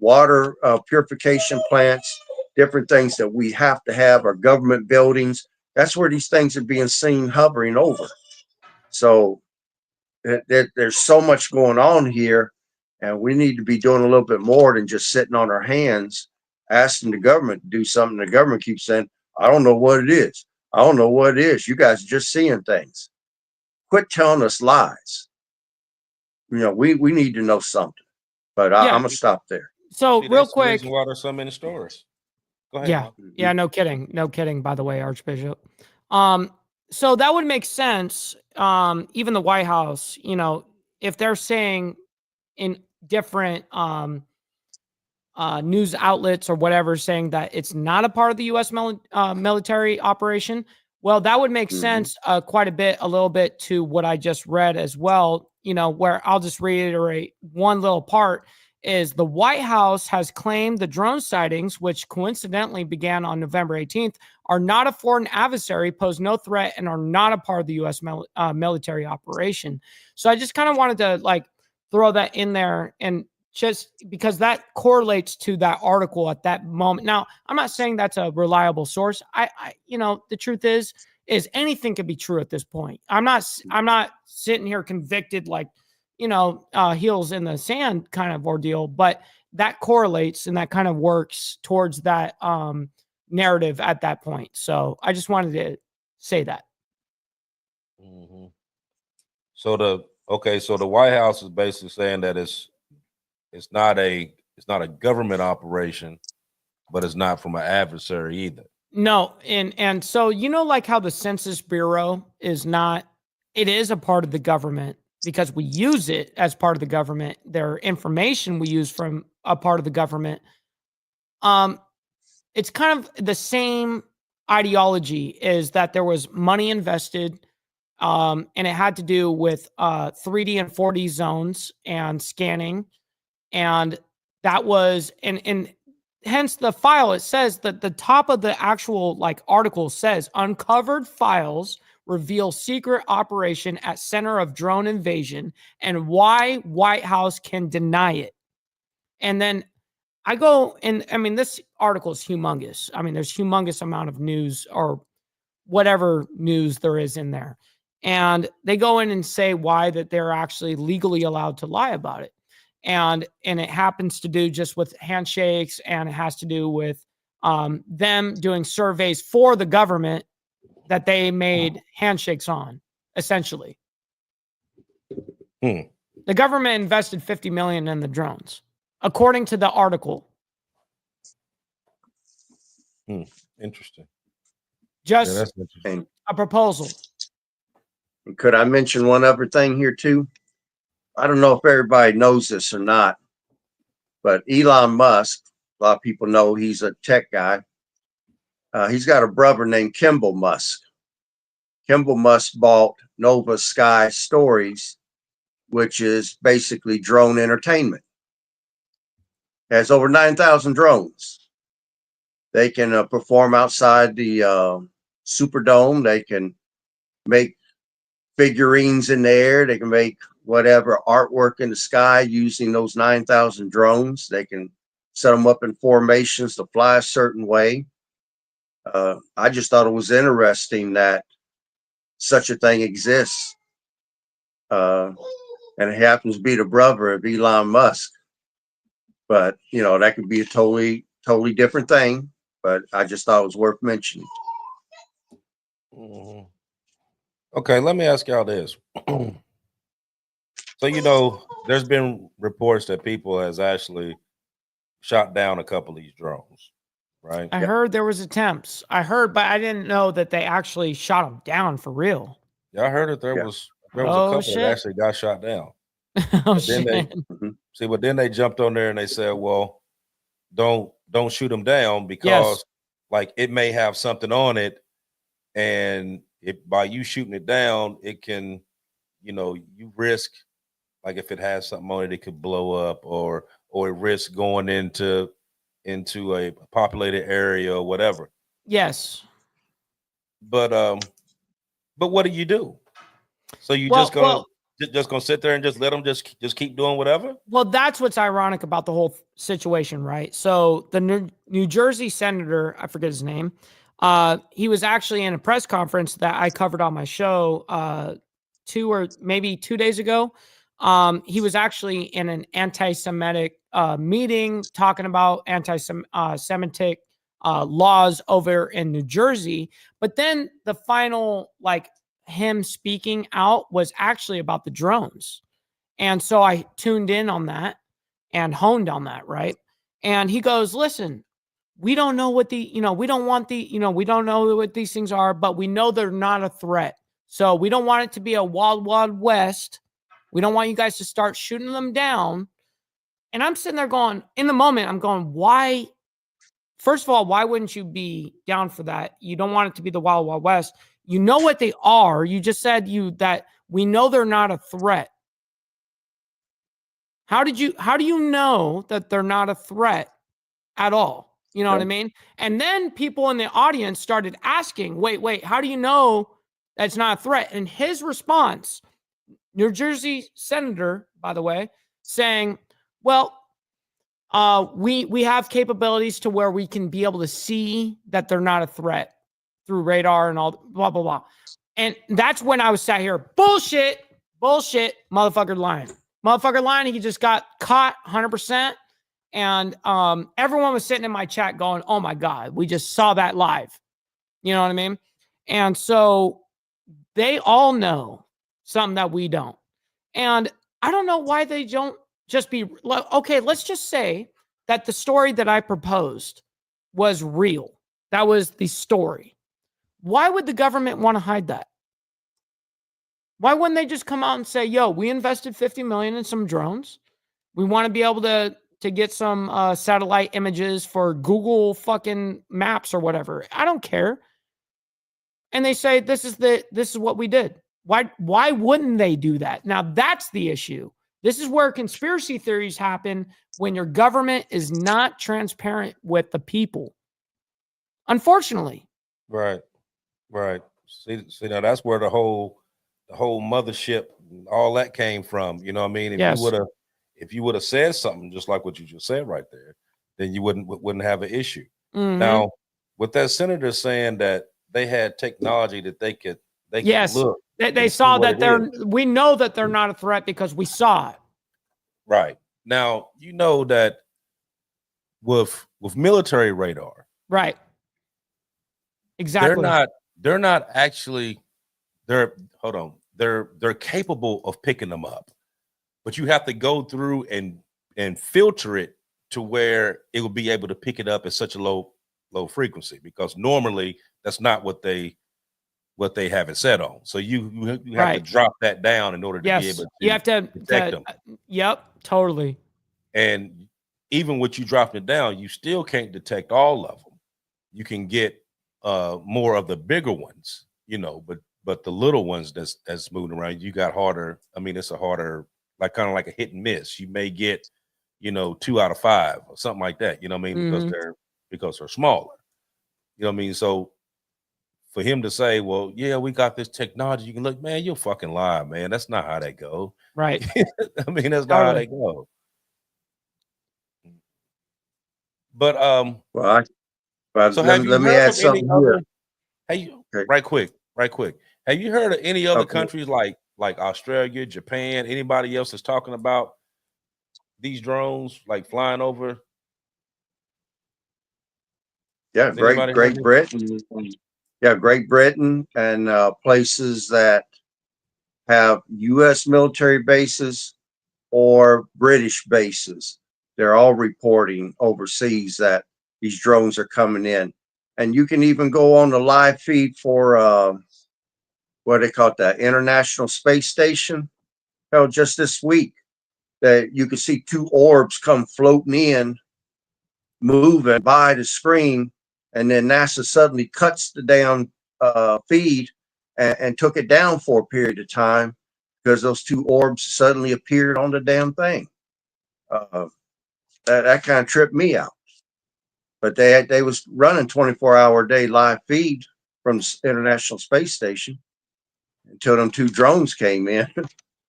water purification plants, different things that we have to have, our government buildings. That's where these things are being seen hovering over. So there's so much going on here, and we need to be doing a little bit more than just sitting on our hands asking the government to do something. The government keeps saying, I don't know what it is. I don't know what it is. You guys are just seeing things. Quit telling us lies. We need to know something. But Yeah. I'm going to stop there. So See, real that's the quick. reason why there's so many stories. Go ahead. Yeah. Mark. Yeah. No kidding. No kidding, by the way, Archbishop. So that would make sense. Even the White House, if they're saying in different news outlets or whatever, saying that it's not a part of the U.S. military operation, well, that would make sense a little bit to what I just read as well, where I'll just reiterate one little part is the White House has claimed the drone sightings, which coincidentally began on November 18th, are not a foreign adversary, pose no threat, and are not a part of the U.S. military operation. So I just kind of wanted to throw that in there, and just because that correlates to that article at that moment. Now, I'm not saying that's a reliable source. The truth is anything could be true at this point. I'm not sitting here convicted heels in the sand kind of ordeal, but that correlates and that kind of works towards that narrative at that point. So I just wanted to say that. Mm-hmm. So the White House is basically saying that it's not a government operation, but it's not from an adversary either. No, and so how the Census Bureau is not, it is a part of the government because we use it as part of the government. Their information we use from a part of the government. It's kind of the same ideology, is that there was money invested, and it had to do with 3D and 4D zones and scanning, and that was and hence the file. It says that the top of the actual article says uncovered files reveal secret operation at center of drone invasion and why White House can deny it. And then I go, and this article is humongous. There's humongous amount of news or whatever news there is in there. And they go in and say why that they're actually legally allowed to lie about it. And it happens to do just with handshakes, and it has to do with them doing surveys for the government that they made handshakes on, essentially. The government invested $50 million in the drones, according to the article. Interesting. Just that's interesting. A proposal. Could I mention one other thing here too? I don't know if everybody knows this or not, but Elon Musk A lot of people know he's a tech guy. He's got a brother named Kimball Musk. Kimball Musk bought Nova Sky Stories, which is basically drone entertainment. Has over 9,000 drones. They can perform outside the Superdome. They can make figurines in the air. They can make whatever artwork in the sky using those 9,000 drones. They can set them up in formations to fly a certain way. I just thought it was interesting that such a thing exists. And it happens to be the brother of Elon Musk. But, you know, that could be a totally different thing. But I just thought it was worth mentioning. Mhm. Okay, let me ask y'all this. So, you know, there's been reports that people has actually shot down a couple of these drones, right? I heard there was attempts. I heard, but I didn't know that they actually shot them down for real. Yeah, I heard that there Yeah. was a Oh, couple shit. that actually got shot down. Oh Then they shit. but then they jumped on there and they said, well, don't shoot them down because Yes. like it may have something on it, and by you shooting it down, it can, you know, you risk, like if it has something on it, it could blow up, or it risks going into a populated area or whatever. Yes. But what do you do? So you Well, just gonna sit there and just let them just keep doing whatever? Well, that's what's ironic about the whole situation, right? So the New Jersey senator, I forget his name, he was actually in a press conference that I covered on my show 2 days ago. He was actually in an anti-Semitic meeting talking about anti-Semitic laws over in New Jersey. But then the final, like him speaking out was actually about the drones. And so I tuned in on that and honed on that, right? And he goes, listen, we don't know what we don't want we don't know what these things are, but we know they're not a threat. So we don't want it to be a wild, wild west. We don't want you guys to start shooting them down. And I'm sitting there going, in the moment, I'm going, why? First of all, why wouldn't you be down for that? You don't want it to be the wild, wild west. You know what they are. You just said that we know they're not a threat. How do you know that they're not a threat at all? You know what I mean? And then people in the audience started asking, wait, how do you know that's not a threat? And his response, New Jersey senator, by the way, saying, well, we have capabilities to where we can be able to see that they're not a threat through radar and all blah, blah, blah. And that's when I was sat here, bullshit, motherfucker lying. Motherfucker lying, he just got caught 100%. And everyone was sitting in my chat going, oh my God, we just saw that live. You know what I mean? And so they all know something that we don't. And I don't know why they don't just be, okay, let's just say that the story that I proposed was real. That was the story. Why would the government want to hide that? Why wouldn't they just come out and say, yo, we invested $50 million in some drones. We want to be able to get some satellite images for Google fucking maps or whatever. I don't care. And they say, this is what we did. Why wouldn't they do that? Now that's the issue. This is where conspiracy theories happen, when your government is not transparent with the people. Unfortunately. Right. See now that's where the whole mothership, all that came from. You know what I mean? If you would have said something just like what you just said right there, then you wouldn't have an issue. Mm-hmm. Now, with that senator saying that they had technology that they could look. They saw that we know that they're not a threat because we saw it. Right. Now, you know that with military radar. Right. Exactly. They're not actually they're capable of picking them up. But you have to go through and filter it to where it will be able to pick it up at such a low frequency, because normally that's not what they have it set on. So you have to drop that down in order to be able to you have to detect them. Yep, totally. And even with you dropping it down, you still can't detect all of them. You can get more of the bigger ones, but the little ones that's moving around, you got harder. I mean, it's a harder, like kind of like a hit and miss. You may get, 2 out of 5 or something like that. You know what I mean? Because they're smaller. You know what I mean? So for him to say, well, yeah, we got this technology, you can look, man, you're fucking lying, man. That's not how that go. Right. I mean, that's not how they go. But Well, so let, have you let me heard add of any something other? here. Hey, Okay. right quick. Have you heard of any other Okay. countries like Australia, Japan, anybody else that's talking about these drones like flying over? Yeah, Has anybody heard Great of Britain. Yeah, Great Britain and places that have U.S. military bases or British bases. They're all reporting overseas that these drones are coming in. And you can even go on the live feed for what they call it, the International Space Station. Hell, just this week, that you could see 2 orbs come floating in, moving by the screen, and then NASA suddenly cuts the damn feed and took it down for a period of time because those 2 orbs suddenly appeared on the damn thing. That kind of tripped me out. But they was running 24-hour a day live feed from the International Space Station until them 2 drones came in.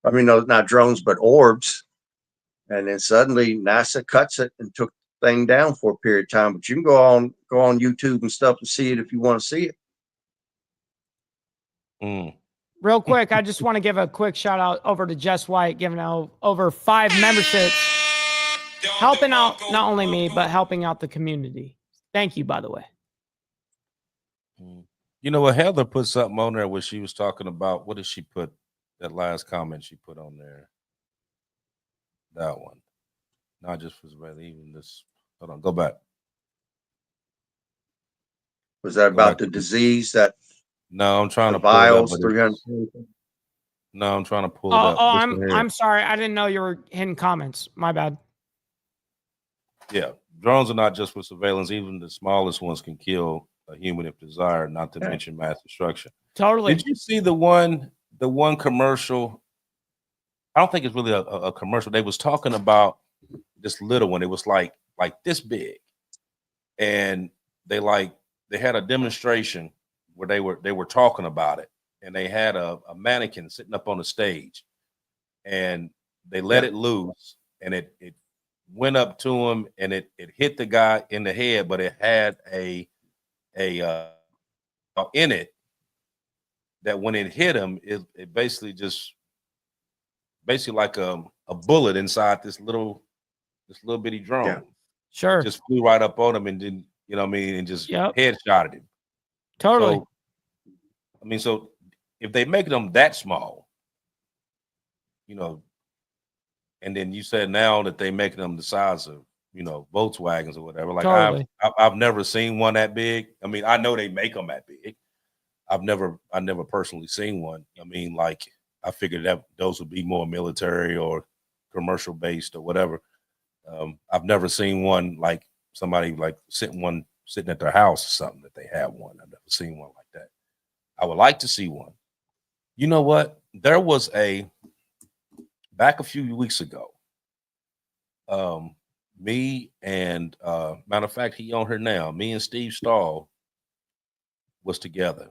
I mean, no, not drones, but orbs. And then suddenly NASA cuts it and took the thing down for a period of time. But you can go on YouTube and stuff and see it if you want to see it. Real quick, I just want to give a quick shout out over to Jess White, giving out over 5 memberships, helping out not only me, but helping out the community. Thank you, by the way. You know what? Heather put something on there where she was talking about, what did she put? That last comment she put on there. That one. Not just for Israeli, even this. Hold on, go back. Was that about the disease that? No, I'm trying to pull vials, it up. 300. No, I'm trying to pull it up. I'm sorry. I didn't know you were hitting comments. My bad. Yeah, drones are not just for surveillance. Even the smallest ones can kill a human if desired, not to mention mass destruction. Totally. Did you see the one commercial? I don't think it's really a commercial. They was talking about this little one. It was like this big, and they had a demonstration where they were talking about it, and they had a mannequin sitting up on the stage, and they let it loose, and it went up to him, and it hit the guy in the head, but it had a in it that when it hit him, it basically like a bullet inside this little bitty drone. Yeah. Sure. It just flew right up on him and then, you know what I mean, and just headshotted him. Totally. So, I mean, so if they make them that small, and then you said now that they making them the size of, Volkswagens or whatever. Like Totally. I've never seen one that big. I mean, I know they make them that big. I never personally seen one. I mean, like I figured that those would be more military or commercial based or whatever. I've never seen one like somebody like sitting at their house or something that they have one. I've never seen one like that. I would like to see one. You know what? There was back a few weeks ago. Me and matter of fact, he on her now. Me and Steve Stahl was together,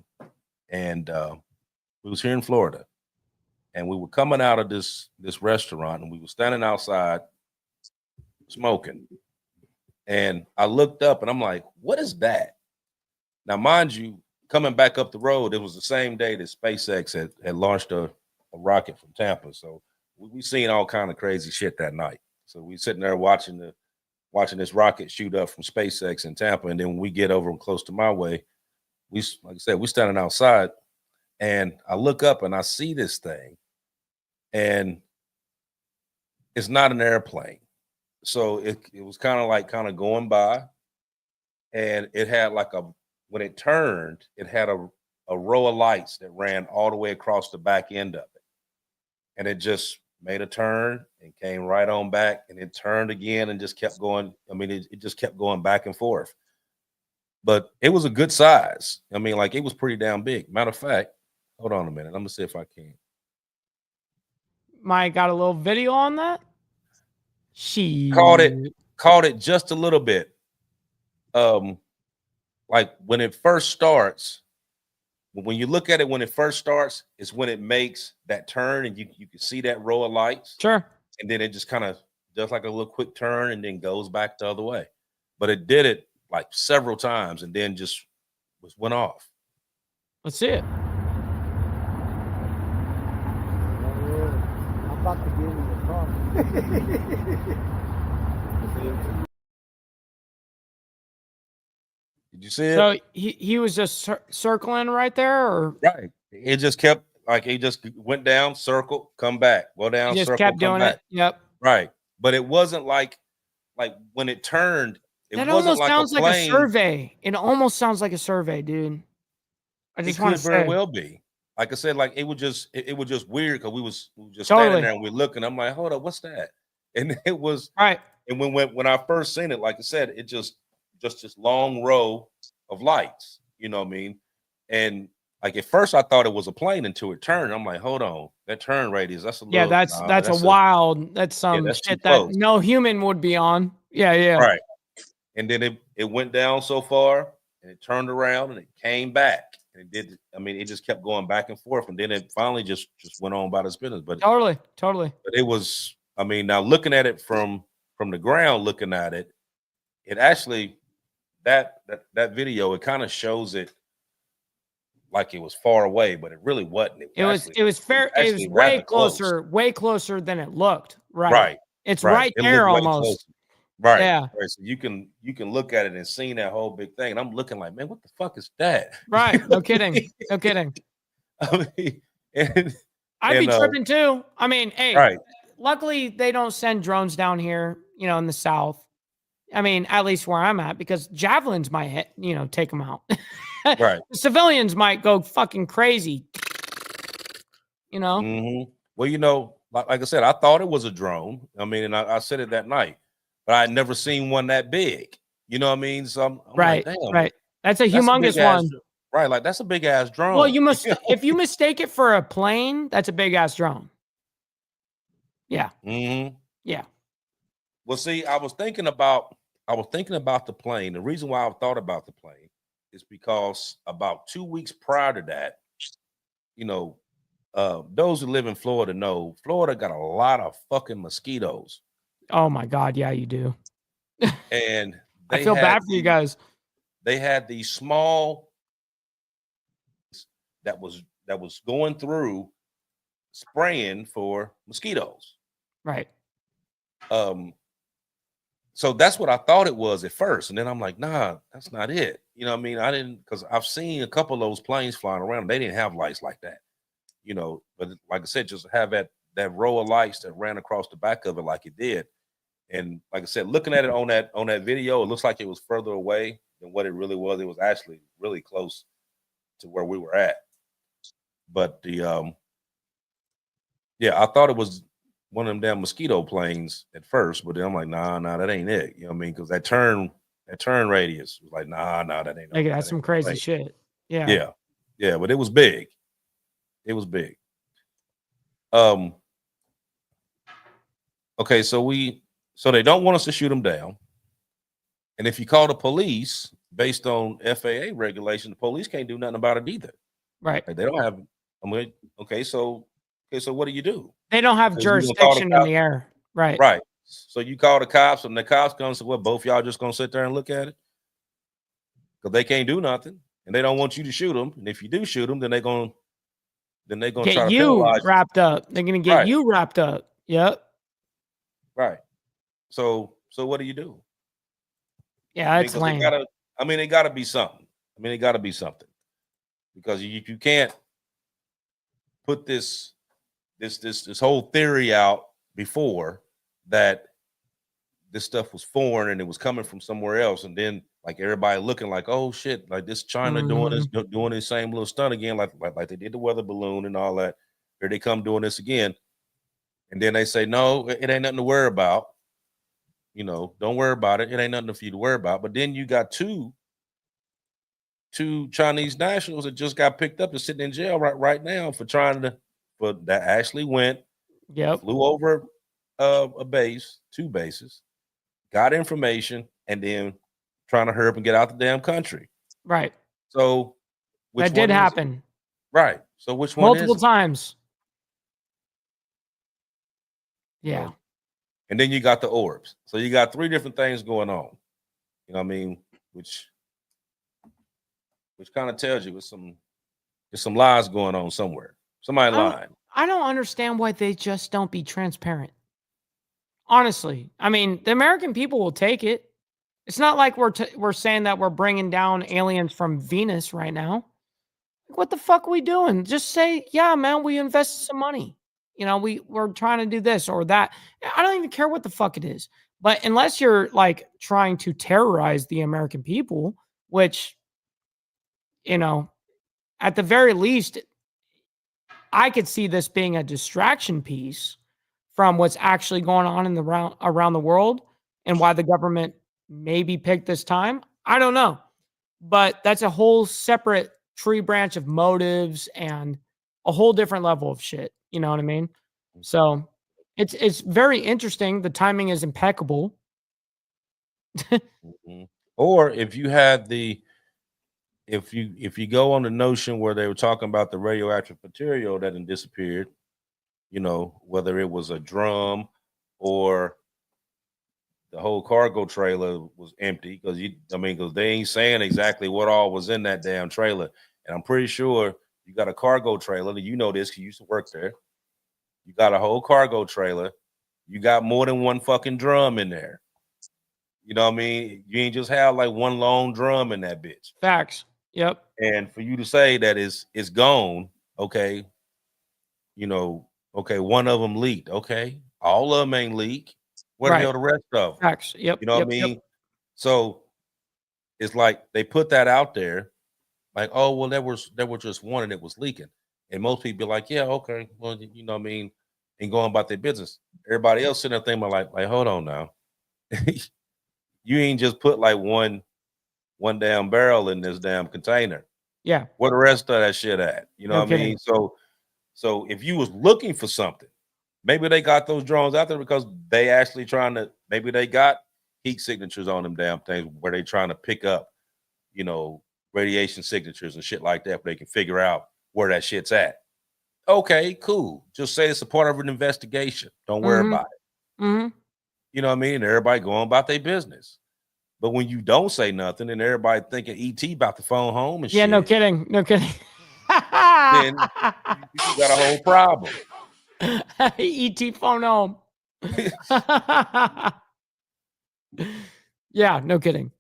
and we was here in Florida, and we were coming out of this restaurant, and we were standing outside smoking, and I looked up, and I'm like, "What is that?" Now, mind you, coming back up the road, it was the same day that SpaceX had launched a rocket from Tampa, so we seen all kind of crazy shit that night. So we sitting there watching this rocket shoot up from SpaceX in Tampa, and then when we get over close to my way, like I said, we're standing outside, and I look up and I see this thing, and it's not an airplane. So it was kind of going by, and it had when it turned, it had a row of lights that ran all the way across the back end of it, and it just made a turn and came right on back, and it turned again and just kept going. I mean, it just kept going back and forth. But it was a good size. I mean, like, it was pretty damn big. Matter of fact, hold on a minute. I'm gonna see if I can. Mike got a little video on that. She Caught it just a little bit. Like when it first starts, when you look at it when it first starts, is when it makes that turn and you can see that row of lights. Sure. And then it just kind of does like a little quick turn and then goes back the other way. But it did it like several times and then just went off. Let's see it. I'm about to get in the car. Did you see it? So he was just circling right there, or right? It just kept like it just went down, circle, come back, go down, he just circle, kept come doing back. it. Yep. Right, but it wasn't like when it turned. It That wasn't almost like sounds a like plane. a survey. It almost sounds like a survey, dude. I just It want could to very say, well be. Like I said, like it was just weird because we was just Totally. standing there and we're looking. I'm like, hold up, what's that? And it was right. And when I first seen it, like I said, it just this long row of lights. You know what I mean? And like at first I thought it was a plane until it turned. I'm like, hold on, that turn radius, that's a little. Yeah, that's a wild. That's some that's too shit that close. no human would be on. Yeah, yeah. Right. And then it went down so far and it turned around and it came back. And it did, I mean, it just kept going back and forth. And then it finally just went on about its business. But Totally. But it was, I mean, now looking at it from the ground, looking at it, it actually that video, it kind of shows it like it was far away, but it really wasn't. It was way closer than it looked. Right. Right. It's right there almost. Closer. Right. Yeah. Right. So you can look at it and see that whole big thing. And I'm looking like, man, what the fuck is that? Right. No kidding. No kidding. I mean, I'd be tripping too. I mean, hey, right. Luckily they don't send drones down here, in the South. I mean, at least where I'm at, because javelins might hit, take them out. Right. Civilians might go fucking crazy. Mm-hmm. Well, like I said, I thought it was a drone. I mean, and I said it that night, but I had never seen one that big. You know what I mean? So I'm right, like, damn, right. That's a humongous one. Right, like that's a big ass drone. Well, you must if you mistake it for a plane, that's a big ass drone. Yeah. Mm-hmm. Yeah. Well, see, I was thinking about the plane. The reason why I thought about the plane is because about 2 weeks prior to that, those who live in Florida know Florida got a lot of fucking mosquitoes. Oh my God, yeah, you do. And I feel bad for you guys. They had these small that was going through spraying for mosquitoes. Right. So that's what I thought it was at first. And then I'm like, nah, that's not it. You know what I mean? I didn't, because I've seen a couple of those planes flying around. And they didn't have lights like that, but like I said, just have that row of lights that ran across the back of it like it did. And like I said, looking at it on that video, it looks like it was further away than what it really was. It was actually really close to where we were at. But I thought it was one of them damn mosquito planes at first, but then I'm like, nah, that ain't it. You know what I mean? Because that turn radius was like, nah, that ain't. Like, that's some crazy shit. Yeah. Yeah, but it was big. It was big. Okay, so they don't want us to shoot them down, and if you call the police based on FAA regulation, the police can't do nothing about it either. Right. Like, they don't have. I'm like, okay, so what do you do? They don't have jurisdiction in the air. Right. Right. So you call the cops, and the cops come and say, well, both y'all just gonna sit there and look at it? Because they can't do nothing, and they don't want you to shoot them. And if you do shoot them, then they're gonna get try to you wrapped up. They're gonna get you wrapped up. Yep. Right. So what do you do? Yeah, it's lame. It gotta be something. It gotta be something. Because you can't put this whole theory out before that this stuff was foreign and it was coming from somewhere else, and then like everybody looking like, oh shit, like this China doing this same little stunt again, like they did the weather balloon and all that. Here they come doing this again. And then they say, no, it ain't nothing to worry about. You know, don't worry about it. It ain't nothing for you to worry about. But then you got two Chinese nationals that just got picked up and sitting in jail right now for that actually went, flew over a base, 2 bases, got information, and then trying to hurry up and get out the damn country. Right. So which that did one happen. Right. So which one multiple is times? Yeah. And then you got the orbs. So you got 3 different things going on. You know what I mean? Which kind of tells you there's some lies going on somewhere. Somebody lying. I don't understand why they just don't be transparent. Honestly, I mean, the American people will take it. It's not like we're saying that we're bringing down aliens from Venus right now. What the fuck are we doing? Just say, yeah, man, we invested some money. You know, we're trying to do this or that. I don't even care what the fuck it is. But unless you're like trying to terrorize the American people, which, you know, at the very least, I could see this being a distraction piece from what's actually going on in around the world and why the government maybe picked this time. I don't know. But that's a whole separate tree branch of motives and a whole different level of shit. You know what I mean? So it's very interesting. The timing is impeccable. Or if you had if you go on the notion where they were talking about the radioactive material that had disappeared, you know, whether it was a drum or the whole cargo trailer was empty because they ain't saying exactly what all was in that damn trailer. And I'm pretty sure you got a cargo trailer, and you know this because you used to work there. You got a whole cargo trailer. You got more than one fucking drum in there. You know what I mean? You ain't just have like one long drum in that bitch. Facts. Yep. And for you to say that it's gone, okay, you know, okay, one of them leaked. Okay, all of them ain't leak. Where the hell the rest of them? Facts. Yep. You know what I mean? So it's like they put that out there, like, oh well, there was just one and it was leaking, and most people be like, yeah, okay, well, you know what I mean, and going about their business. Everybody else sitting there thinking like, hold on now, you ain't just put like one damn barrel in this damn container. Yeah. Where the rest of that shit at? You know what I mean? So if you was looking for something, maybe they got those drones out there because they actually maybe they got heat signatures on them damn things where they trying to pick up, you know, radiation signatures and shit like that, where they can figure out where that shit's at. Okay, cool. Just say it's a part of an investigation. Don't worry about it. Mm-hmm. You know what I mean? Everybody going about their business. But when you don't say nothing and everybody thinking ET about to phone home and shit. Yeah, no kidding. No kidding. Then you got a whole problem. ET phone home. Yeah, no kidding.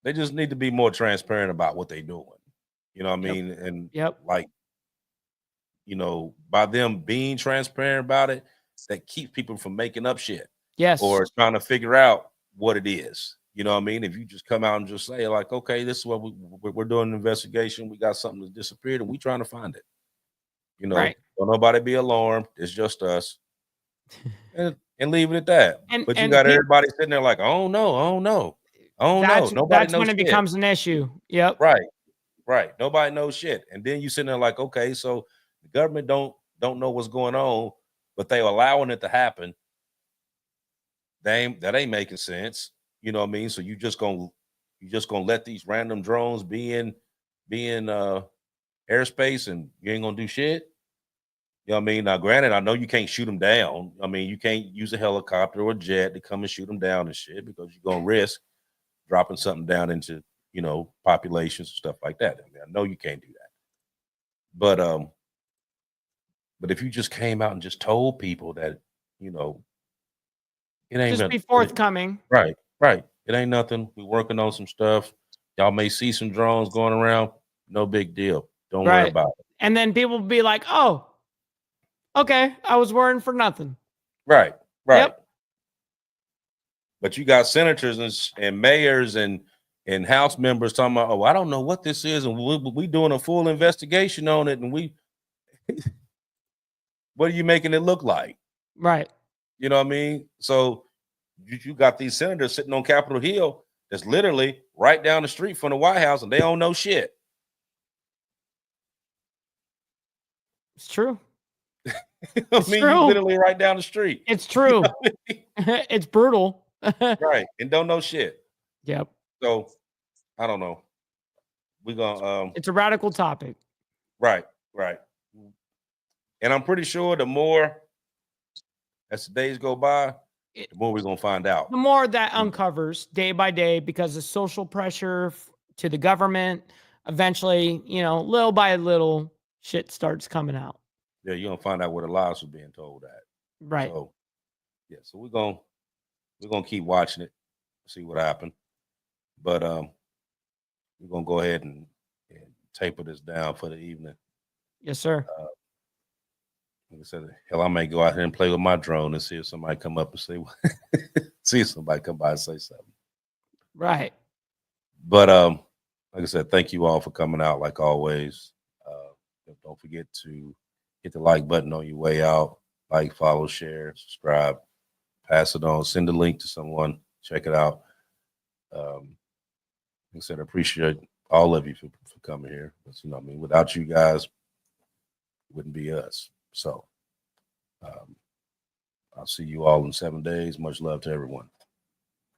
They just need to be more transparent about what they're doing. You know what I mean? And like, you know, by them being transparent about it, that keeps people from making up shit. Yes. Or trying to figure out what it is. You know what I mean? If you just come out and just say like, okay, this is what we're doing an investigation. We got something that disappeared and we trying to find it. You know, don't nobody be alarmed. It's just us. and leave it at that. But you got everybody sitting there like, oh no. Nobody that's knows when it shit. becomes an issue. Yep. Right. Nobody knows shit. And then you sitting there like, okay, so the government don't know what's going on, but they allowing it to happen. That ain't making sense. You know what I mean? So you just gonna let these random drones be in airspace and you ain't gonna do shit. You know what I mean? Now, granted, I know you can't shoot them down. I mean, you can't use a helicopter or a jet to come and shoot them down and shit because you're gonna risk dropping something down into, you know, populations and stuff like that. I mean, I know you can't do that. But if you just came out and just told people that, you know, it ain't just be forthcoming. Right. It ain't nothing. We're working on some stuff. Y'all may see some drones going around. No big deal. Don't worry about it. And then people will be like, oh, okay, I was worrying for nothing. Right. Yep. But you got senators and mayors and House members talking about, oh, I don't know what this is, and we doing a full investigation on it, and we What are you making it look like? Right. You know what I mean? So you got these senators sitting on Capitol Hill that's literally right down the street from the White House, and they don't know shit. It's true. I mean, you literally right down the street. It's true. You know what I mean? It's brutal. Right. And don't know shit. Yep. So I don't know. We're gonna it's a radical topic. Right. And I'm pretty sure the more as the days go by, the more we're gonna find out. The more that uncovers day by day because of social pressure to the government, eventually, little by little, shit starts coming out. Yeah, you're gonna find out where the lies are being told at. Right. So yeah, so we're gonna keep watching it, see what happened. But we're gonna go ahead and taper this down for the evening. Yes, sir. Like I said, hell, I may go out here and play with my drone and see if somebody come up and say, see if somebody come by and say something. Right. But like I said, thank you all for coming out like always. Don't forget to hit the like button on your way out. Like, follow, share, subscribe, pass it on, send the link to someone, check it out. Like I said, I appreciate all of you for coming here. But, you know what I mean? Without you guys, it wouldn't be us. So I'll see you all in 7 days. Much love to everyone.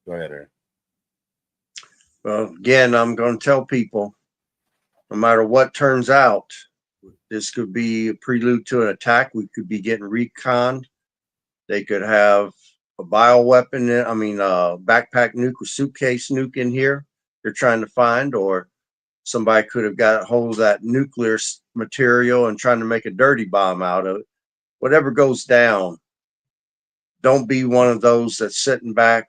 Go ahead, Aaron. Well, again, I'm going to tell people, no matter what turns out, this could be a prelude to an attack. We could be getting reconned. They could have a bioweapon, backpack nuke or suitcase nuke in here they're trying to find, or somebody could have got a hold of that nuclear material and trying to make a dirty bomb out of it. Whatever goes down, don't be one of those that's sitting back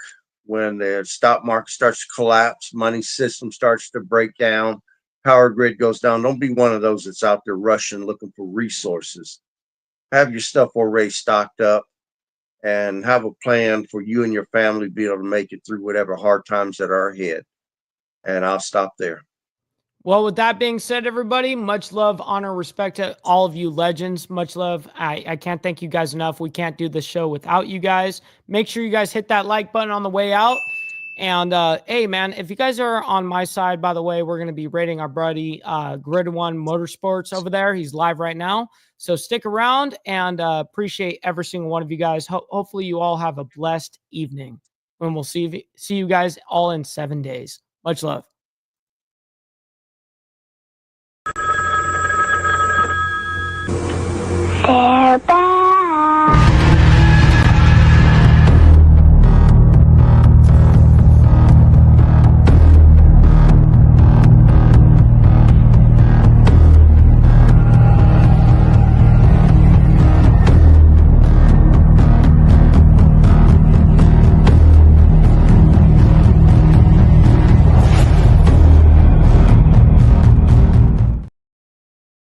when the stock market starts to collapse, money system starts to break down, power grid goes down. Don't be one of those that's out there rushing, looking for resources. Have your stuff already stocked up and have a plan for you and your family to be able to make it through whatever hard times that are ahead. And I'll stop there. Well, with that being said, everybody, much love, honor, respect to all of you legends. Much love. I can't thank you guys enough. We can't do this show without you guys. Make sure you guys hit that like button on the way out. And hey, man, if you guys are on my side, by the way, we're going to be rating our buddy Grid One Motorsports over there. He's live right now. So stick around and appreciate every single one of you guys. Hopefully you all have a blessed evening. And we'll see you guys all in 7 days. Much love.